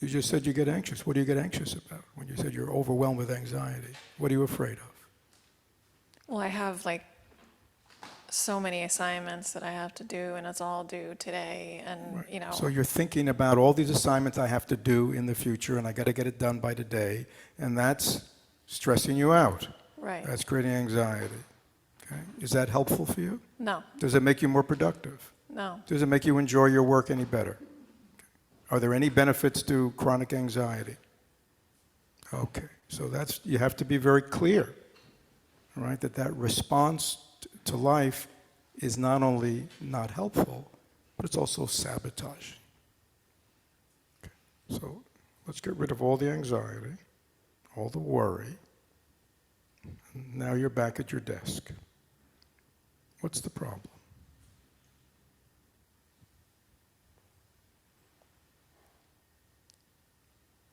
S1: You just said you get anxious. What do you get anxious about? When you said you're overwhelmed with anxiety, what are you afraid of?
S8: Well, I have so many assignments that I have to do, and it's all due today, and
S1: So you're thinking about all these assignments I have to do in the future, and I got to get it done by today, and that's stressing you out.
S8: Right.
S1: That's creating anxiety. Okay? Is that helpful for you?
S8: No,
S1: Does it make you more productive?
S8: no,
S1: Does it make you enjoy your work any better? Are there any benefits to chronic anxiety? Okay, so you have to be very clear, right? That response to life is not only not helpful, but it's also sabotaging. Okay, so let's get rid of all the anxiety, all the worry. Now you're back at your desk. What's the problem?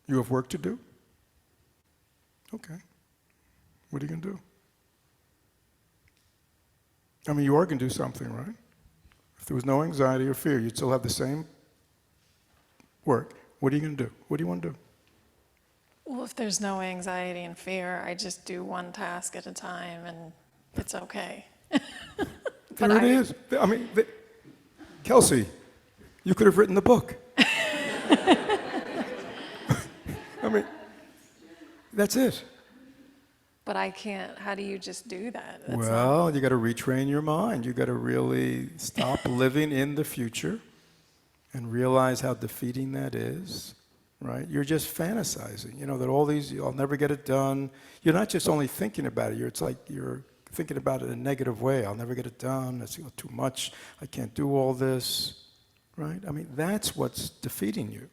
S1: You have work to do? Okay. What are you going to do? I mean, you are going to do something, right? If there was no anxiety or fear, you'd still have the same work. What are you going to do? What do you want to do?
S8: Well, if there's no anxiety and fear, I just do one task at a time, and it's okay.
S1: There it is. I mean, Kelsey, you could have written the book. I mean, that's it.
S8: But I can't. How do you just do that? That's
S1: Well, you got to retrain your mind. You got to really stop living in the future and realize how defeating that is, right? You're just fantasizing, that all these, I'll never get it done. You're not just only thinking about it. It's like you're thinking about it in a negative way. I'll never get it done. It's too much. I can't do all this, right? I mean, that's what's defeating you.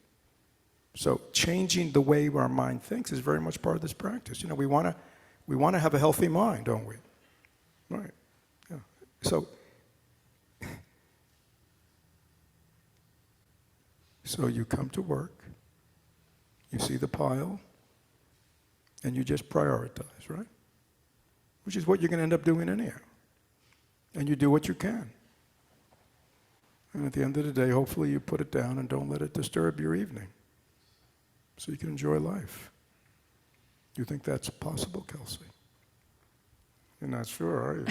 S1: So changing the way our mind thinks is very much part of this practice. We want to have a healthy mind, don't we? Right. Yeah. So you come to work, you see the pile, and you just prioritize, right? Which is what you're going to end up doing anyhow. And you do what you can. And at the end of the day, hopefully you put it down and don't let it disturb your evening, so you can enjoy life. You think that's possible, Kelsey? You're not sure, are you?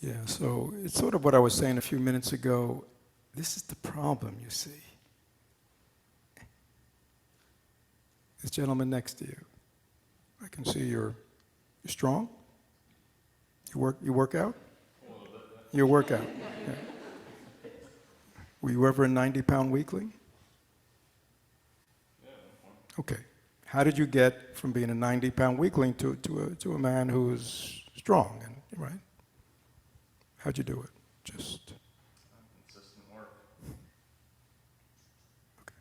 S1: Yeah, so it's sort of what I was saying a few minutes ago. This is the problem, you see. This gentleman next to you, I can see you're strong. You work out? You work out. Yeah. Were you ever a 90-pound weakling? Okay. How did you get from being a 90-pound weakling to a man who's strong, and right? How'd you do it? Just
S6: Consistent work.
S1: okay.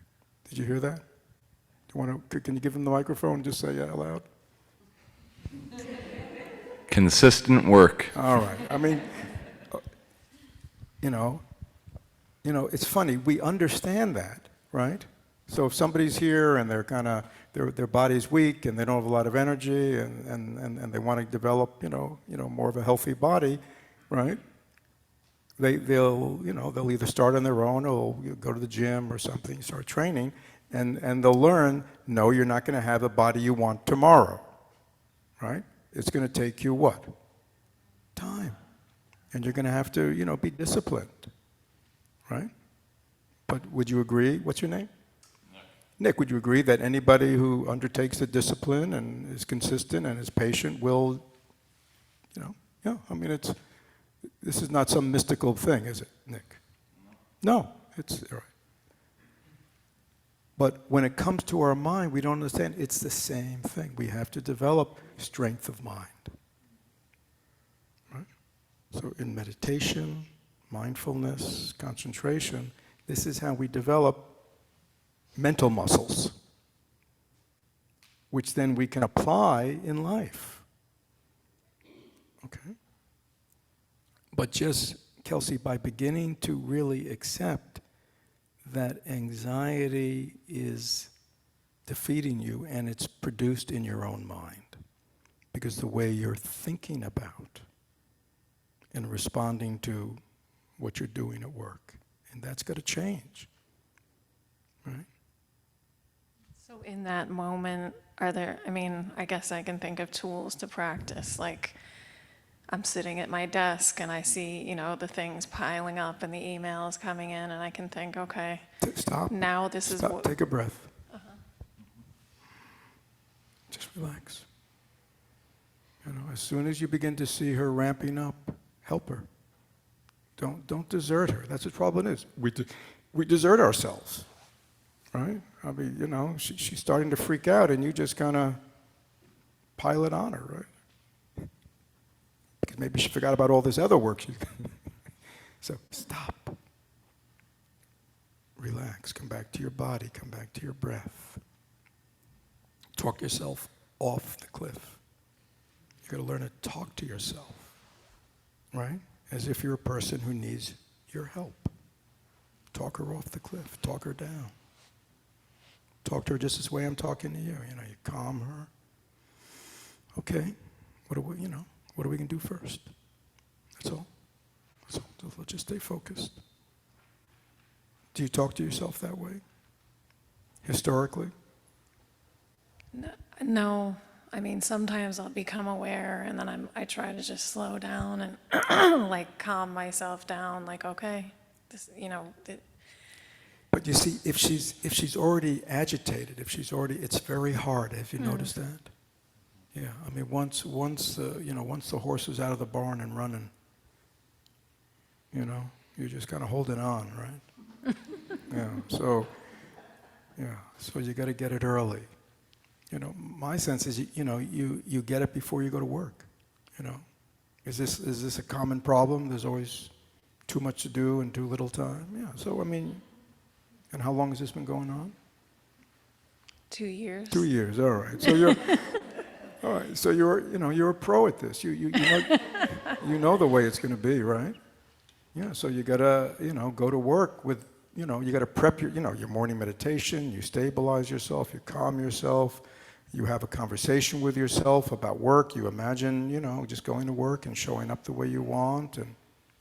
S1: Did you hear that? Can you give him the microphone and just say it out loud?
S6: Consistent work.
S1: All right. I mean, you know, it's funny. We understand that, right? So if somebody's here and they're kind of their body's weak and they don't have a lot of energy and they want to develop, more of a healthy body, right? They'll either start on their own or go to the gym or something, start training, and they'll learn, no, you're not going to have the body you want tomorrow, right? It's going to take you what? Time. And you're going to have to, be disciplined, right? But would you agree? What's your name? Nick, would you agree that anybody who undertakes the discipline and is consistent and is patient will, yeah, I mean, this is not some mystical thing, is it, Nick? No, it's all right. But when it comes to our mind, we don't understand it's the same thing. We have to develop strength of mind. Right? So in meditation, mindfulness, concentration, this is how we develop mental muscles, which then we can apply in life. Okay? But just, Kelsey, by beginning to really accept that anxiety is defeating you and it's produced in your own mind, because the way you're thinking about and responding to what you're doing at work, and that's got to change, right?
S8: So in that moment, I guess I can think of tools to practice, like I'm sitting at my desk and I see, the things piling up and the emails coming in, and I can think, okay,
S1: Stop.
S8: now this is
S1: Stop.
S8: what...
S1: Take a breath. Just relax. As soon as you begin to see her ramping up, help her. Don't desert her. That's what the problem is. We desert ourselves, right? I mean, she's starting to freak out, and you just kind of pile it on her, right? Because maybe she forgot about all this other work. So stop. Relax. Come back to your body. Come back to your breath. Talk yourself off the cliff. You've got to learn to talk to yourself, right? As if you're a person who needs your help. Talk her off the cliff. Talk her down. Talk to her just this way I'm talking to you. You calm her. Okay, what are we going to do first? That's all. So let's just stay focused. Do you talk to yourself that way? Historically?
S8: No. I mean, sometimes I'll become aware, and then I try to just slow down and calm myself down, okay, this,
S1: But you see, if she's already agitated, it's very hard. Have you noticed that? Yeah, I mean, once the horse is out of the barn and running, you're just kind of holding on, right? So you got to get it early. My sense is, you get it before you go to work. Is this a common problem? There's always too much to do and too little time. Yeah. So I mean, and how long has this been going on?
S8: 2 years.
S1: 2 years. All right. So you're all right. So you're a pro at this. You know the way it's going to be, right? Yeah. So you gotta go to work with you gotta prep your morning meditation. You stabilize yourself. You calm yourself. You have a conversation with yourself about work. You imagine, just going to work and showing up the way you want, and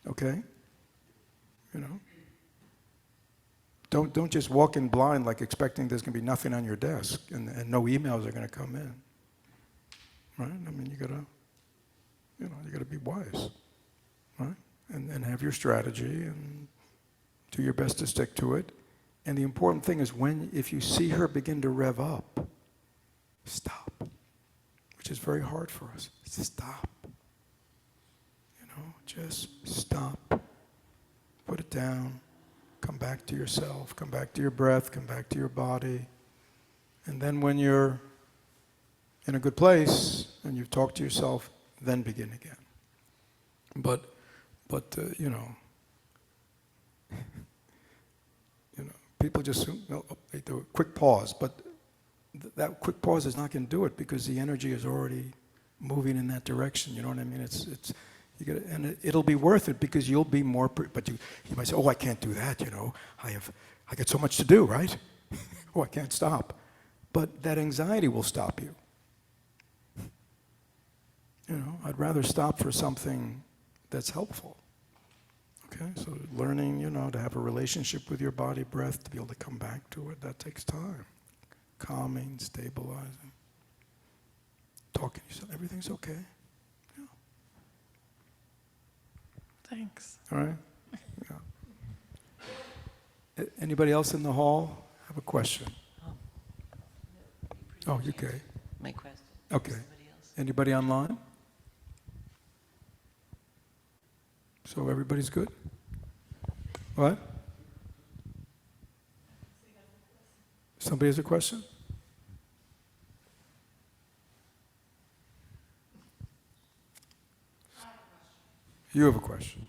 S1: okay, Don't just walk in blind like expecting there's going to be nothing on your desk and no emails are going to come in, right? I mean, you gotta be wise, right? And have your strategy and do your best to stick to it. And the important thing is if you see her begin to rev up, stop, which is very hard for us. Stop. Just stop. Put it down. Come back to yourself. Come back to your breath. Come back to your body. And then when you're in a good place and you've talked to yourself, then begin again. But people just they do a quick pause, but that quick pause is not going to do it because the energy is already moving in that direction. You know what I mean? And it'll be worth it because you'll be more. But you might say, "Oh, I can't do that." I got so much to do, right? Oh, I can't stop. But that anxiety will stop you. I'd rather stop for something that's helpful. Okay, so learning, to have a relationship with your body, breath, to be able to come back to it, that takes time. Calming, stabilizing, talking to yourself, everything's okay. Yeah.
S8: Thanks.
S1: All right? Yeah. Anybody else in the hall have a question? Oh, you okay.
S7: My question.
S1: Okay.
S7: Somebody else?
S1: Anybody online? So everybody's good? What? Somebody has a question? You have a question.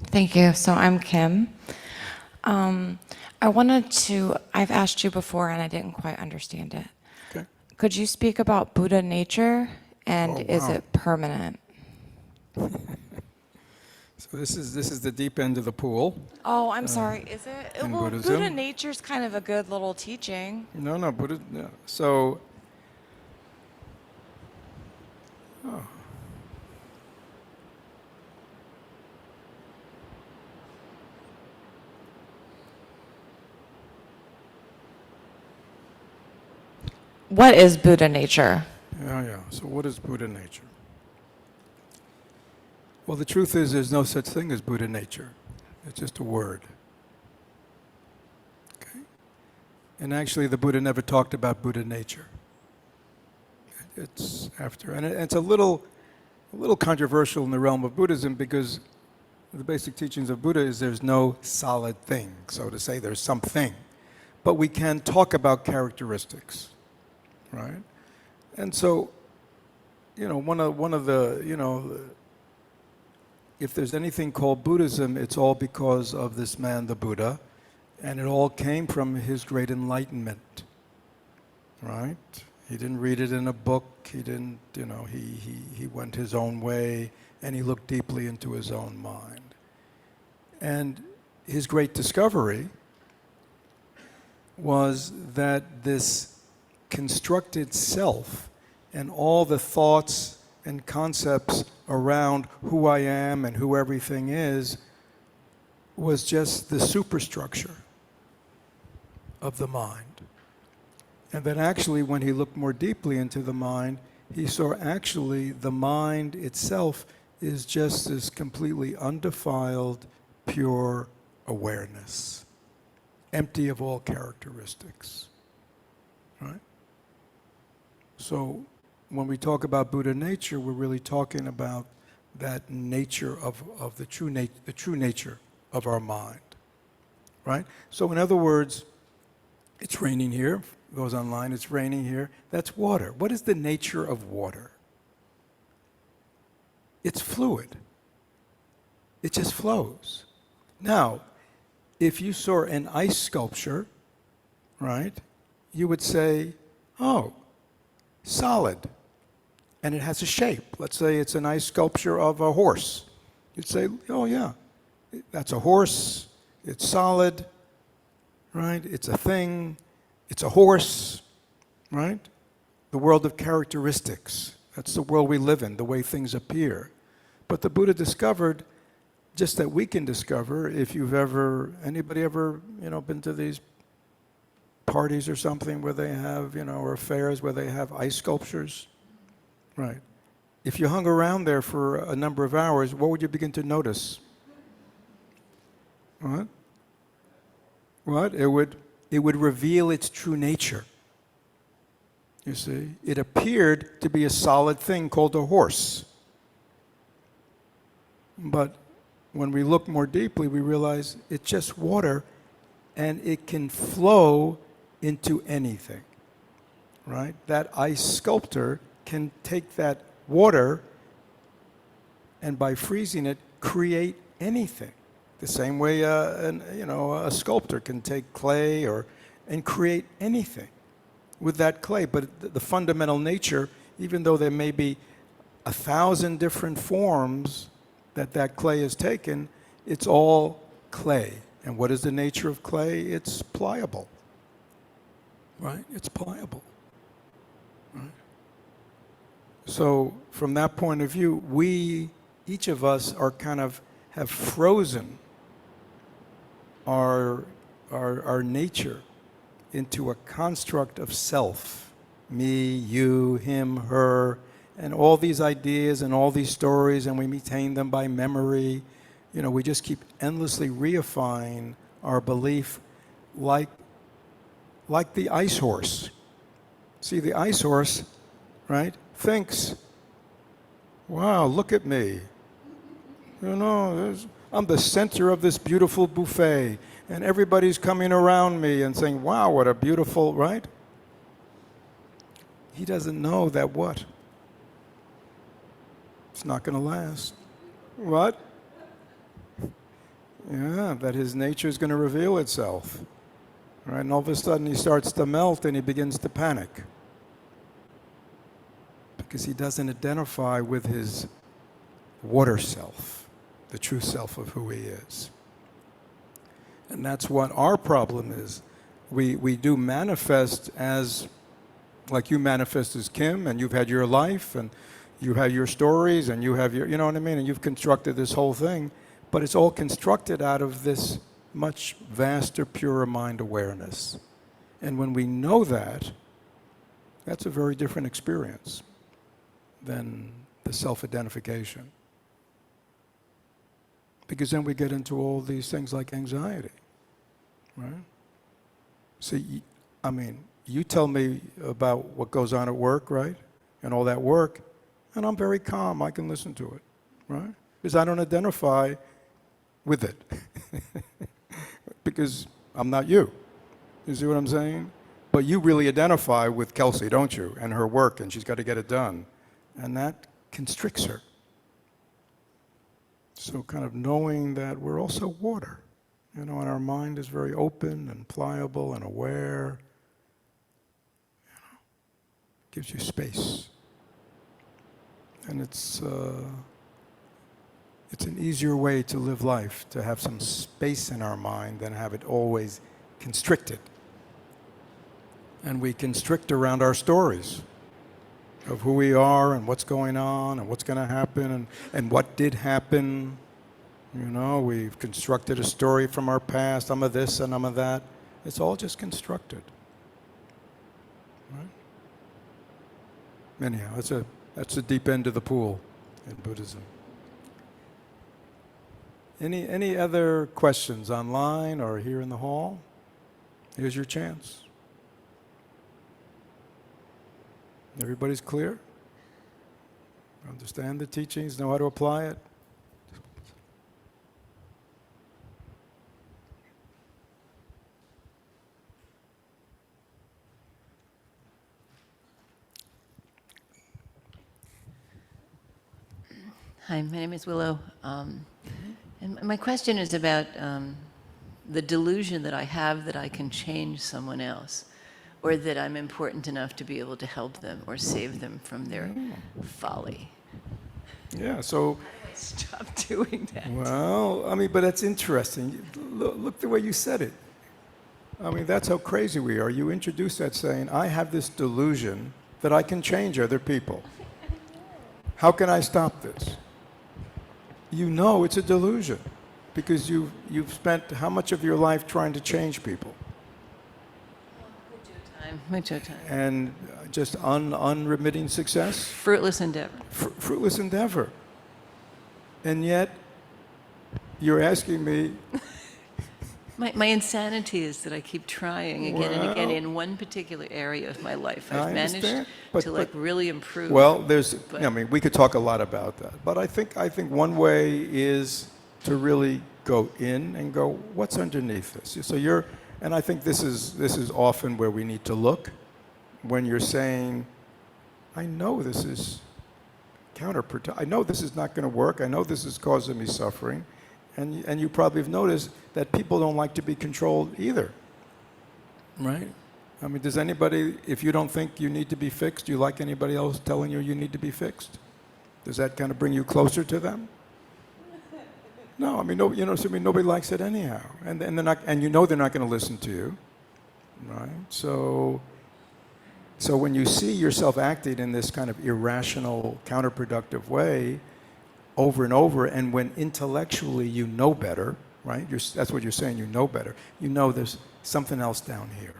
S9: Thank you. So I'm Kim. I've asked you before and I didn't quite understand it.
S1: Okay.
S9: Could you speak about Buddha nature and
S1: Oh,
S9: is
S1: wow.
S9: it permanent?
S1: So this is the deep end of the pool.
S9: Oh, I'm sorry. Is it?
S1: in
S9: Well,
S1: Buddhism?
S9: Buddha nature's kind of a good little teaching.
S1: No, Buddha. No. So. Oh.
S9: What is Buddha nature?
S1: Yeah. So what is Buddha nature? Well, the truth is there's no such thing as Buddha nature. It's just a word. Okay? And actually the Buddha never talked about Buddha nature. It's after, and it's a little controversial in the realm of Buddhism because the basic teachings of Buddha is there's no solid thing, so to say there's something. But we can talk about characteristics, right? And so, one of the, if there's anything called Buddhism, it's all because of this man, the Buddha, and it all came from his great enlightenment, right? He didn't read it in a book. He didn't, he went his own way, and he looked deeply into his own mind. And his great discovery was that this constructed self and all the thoughts and concepts around who I am and who everything is was just the superstructure of the mind. And that actually, when he looked more deeply into the mind, he saw actually the mind itself is just this completely undefiled, pure awareness, empty of all characteristics, right? So when we talk about Buddha nature, we're really talking about that nature of the true nature of our mind, right? So in other words, it's raining here. Goes online, it's raining here. That's water. What is the nature of water? It's fluid. It just flows. Now, if you saw an ice sculpture, right, you would say, oh, solid. And it has a shape. Let's say it's an ice sculpture of a horse. You'd say, oh yeah, that's a horse. It's solid, right? It's a thing. It's a horse, right? The world of characteristics. That's the world we live in, the way things appear. But the Buddha discovered just that we can discover. If you've ever, anybody ever, been to these parties or something where they have, or fairs where they have ice sculptures? Right. If you hung around there for a number of hours, what would you begin to notice? What? What? It would reveal its true nature. You see? It appeared to be a solid thing called a horse. But when we look more deeply, we realize it's just water, and it can flow into anything. Right? That ice sculptor can take that water and by freezing it, create anything. The same way a sculptor can take clay and create anything with that clay. But the fundamental nature, even though there may be 1,000 different forms that clay has taken, it's all clay. And what is the nature of clay? It's pliable. Right? It's pliable. Right? So from that point of view, each of us are kind of have frozen our nature into a construct of self. Me, you, him, her, and all these ideas and all these stories, and we retain them by memory. We just keep endlessly reifying our belief like the ice horse. See, the ice horse, right, thinks, wow, look at me. I'm the center of this beautiful buffet, and everybody's coming around me and saying, wow, what a beautiful, right? He doesn't know that what? It's not going to last. What? Yeah, that his nature is going to reveal itself. Right? And all of a sudden he starts to melt and he begins to panic. Because he doesn't identify with his water self, the true self of who he is. And that's what our problem is. We do manifest as, like you manifest as Kim, and you've had your life, and you have your stories, and you have your, you know what I mean? And you've constructed this whole thing, but it's all constructed out of this much vaster, purer mind awareness. And when we know that, that's a very different experience than the self-identification. Because then we get into all these things like anxiety, right? See, I mean, you tell me about what goes on at work, right? And all that work, and I'm very calm. I can listen to it, right? Because I don't identify with it. Because I'm not you. You see what I'm saying? But you really identify with Kelsey, don't you? And her work, and she's got to get it done. And that constricts her. So kind of knowing that we're also water, and our mind is very open and pliable and aware, gives you space. And it's an easier way to live life, to have some space in our mind than have it always constricted. And we constrict around our stories of who we are and what's going on and what's going to happen and what did happen. We've constructed a story from our past. I'm a this and I'm a that. It's all just constructed. Right? Anyhow, that's the deep end of the pool in Buddhism. Any other questions online or here in the hall? Here's your chance. Everybody's clear? Understand the teachings, know how to apply it?
S7: Hi, my name is Willow. And my question is about the delusion that I have that I can change someone else, or that I'm important enough to be able to help them or save them from their folly.
S1: Yeah, so...
S7: How do I stop doing that?
S1: Well, I mean, but that's interesting. Look the way you said it. I mean, that's how crazy we are. You introduced that saying, I have this delusion that I can change other people. How can I stop this? you know it's a delusion because you've spent how much of your life trying to change people
S7: Mucho time.
S1: and just unremitting success,
S7: Fruitless endeavor.
S1: fruitless endeavor. And yet you're asking me,
S7: My insanity is that I keep trying again and again
S1: Well,
S7: in one particular area of my life.
S1: I
S7: I've managed
S1: understand, but-
S7: to like really improve.
S1: well, there's,
S7: But-
S1: I mean, we could talk a lot about that, but I think one way is to really go in and go, what's underneath this? So and I think this is often where we need to look when you're saying, I know this is counterproductive. I know this is not going to work. I know this is causing me suffering. And you probably have noticed that people don't like to be controlled either, right? I mean, does anybody, if you don't think you need to be fixed, do you like anybody else telling you need to be fixed? Does that kind of bring you closer to them? No, I mean, no, so I mean, nobody likes it anyhow, and they're not, and you know they're not going to listen to you, right? So when you see yourself acting in this kind of irrational, counterproductive way, over and over, and when intellectually you know better, right? That's what you're saying, you know better. You know there's something else down here,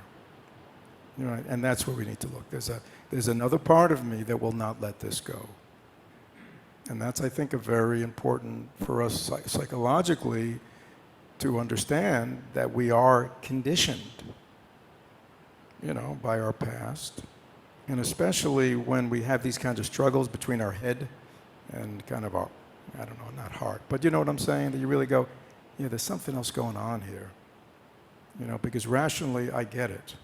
S1: right? And that's where we need to look. There's another part of me that will not let this go. And that's, I think, a very important for us psychologically to understand that we are conditioned, by our past. And especially when we have these kinds of struggles between our head and kind of our, I don't know, not heart, but you know what I'm saying? That you really go, there's something else going on here. Because rationally I get it.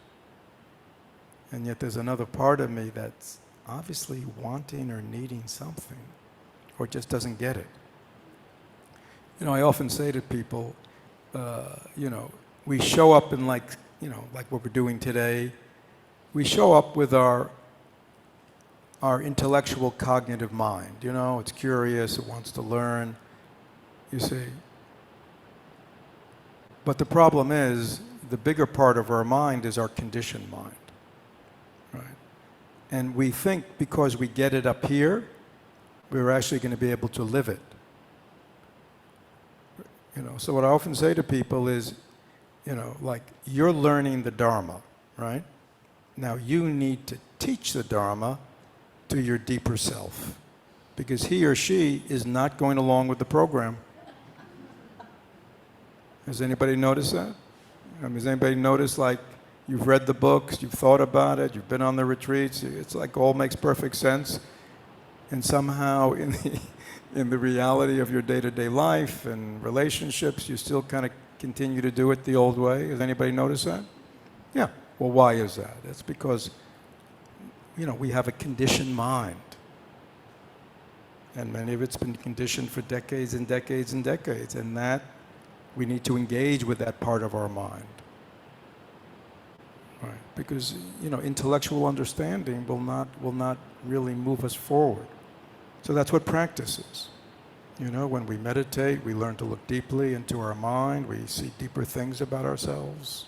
S1: And yet there's another part of me that's obviously wanting or needing something, or just doesn't get it. I often say to people, we show up in like what we're doing today, we show up with our intellectual cognitive mind. It's curious, it wants to learn, you see. But the problem is, the bigger part of our mind is our conditioned mind, right? And we think because we get it up here, we're actually going to be able to live it. So what I often say to people is, like, you're learning the Dharma, right? Now you need to teach the Dharma to your deeper self, because he or she is not going along with the program. Has anybody noticed that? Has anybody noticed, like, you've read the books, you've thought about it, you've been on the retreats, it's like all makes perfect sense, and somehow in the reality of your day-to-day life and relationships, you still kind of continue to do it the old way. Has anybody noticed that? Yeah. Well, why is that? It's because, we have a conditioned mind. And many of it's been conditioned for decades and decades and decades. And that, we need to engage with that part of our mind. Right? Because, intellectual understanding will not really move us forward. So that's what practice is. When we meditate, we learn to look deeply into our mind. We see deeper things about ourselves,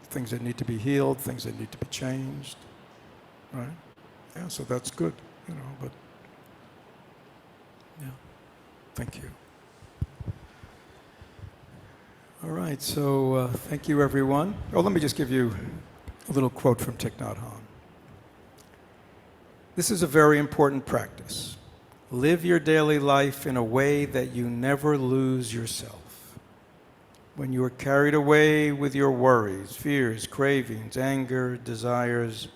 S1: things that need to be healed, things that need to be changed, right? Yeah, so that's good, but yeah, thank you. All right, so thank you, everyone. Oh, let me just give you a little quote from Thich Nhat Hanh. This is a very important practice. Live your daily life in a way that you never lose yourself. When you are carried away with your worries, fears, cravings, anger, desires,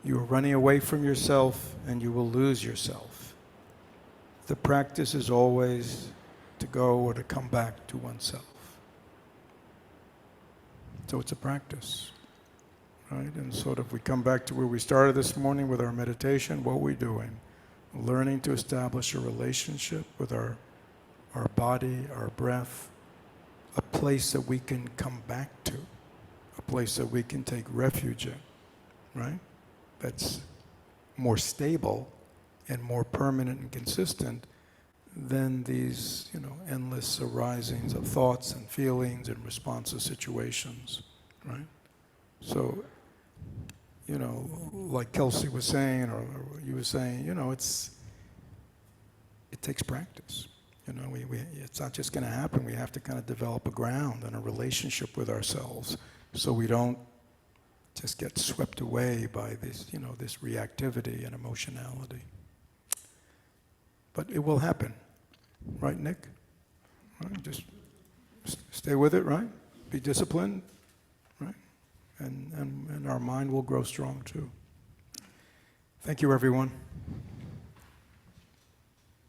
S1: you are running away from yourself and you will lose yourself. The practice is always to go or to come back to oneself. So it's a practice, right? And sort of we come back to where we started this morning with our meditation. What are we doing? Learning to establish a relationship with our body, our breath, a place that we can come back to, a place that we can take refuge in, right? That's more stable and more permanent and consistent than these, endless arisings of thoughts and feelings and responsive situations, right? So, like Kelsey was saying, or you were saying, it takes practice. You know, it's not just going to happen. We have to kind of develop a ground and a relationship with ourselves so we don't just get swept away by this, you know, this reactivity and emotionality. But it will happen. Right, Nick? Right? Just stay with it, right? Be disciplined, right? And our mind will grow strong too. Thank you, everyone.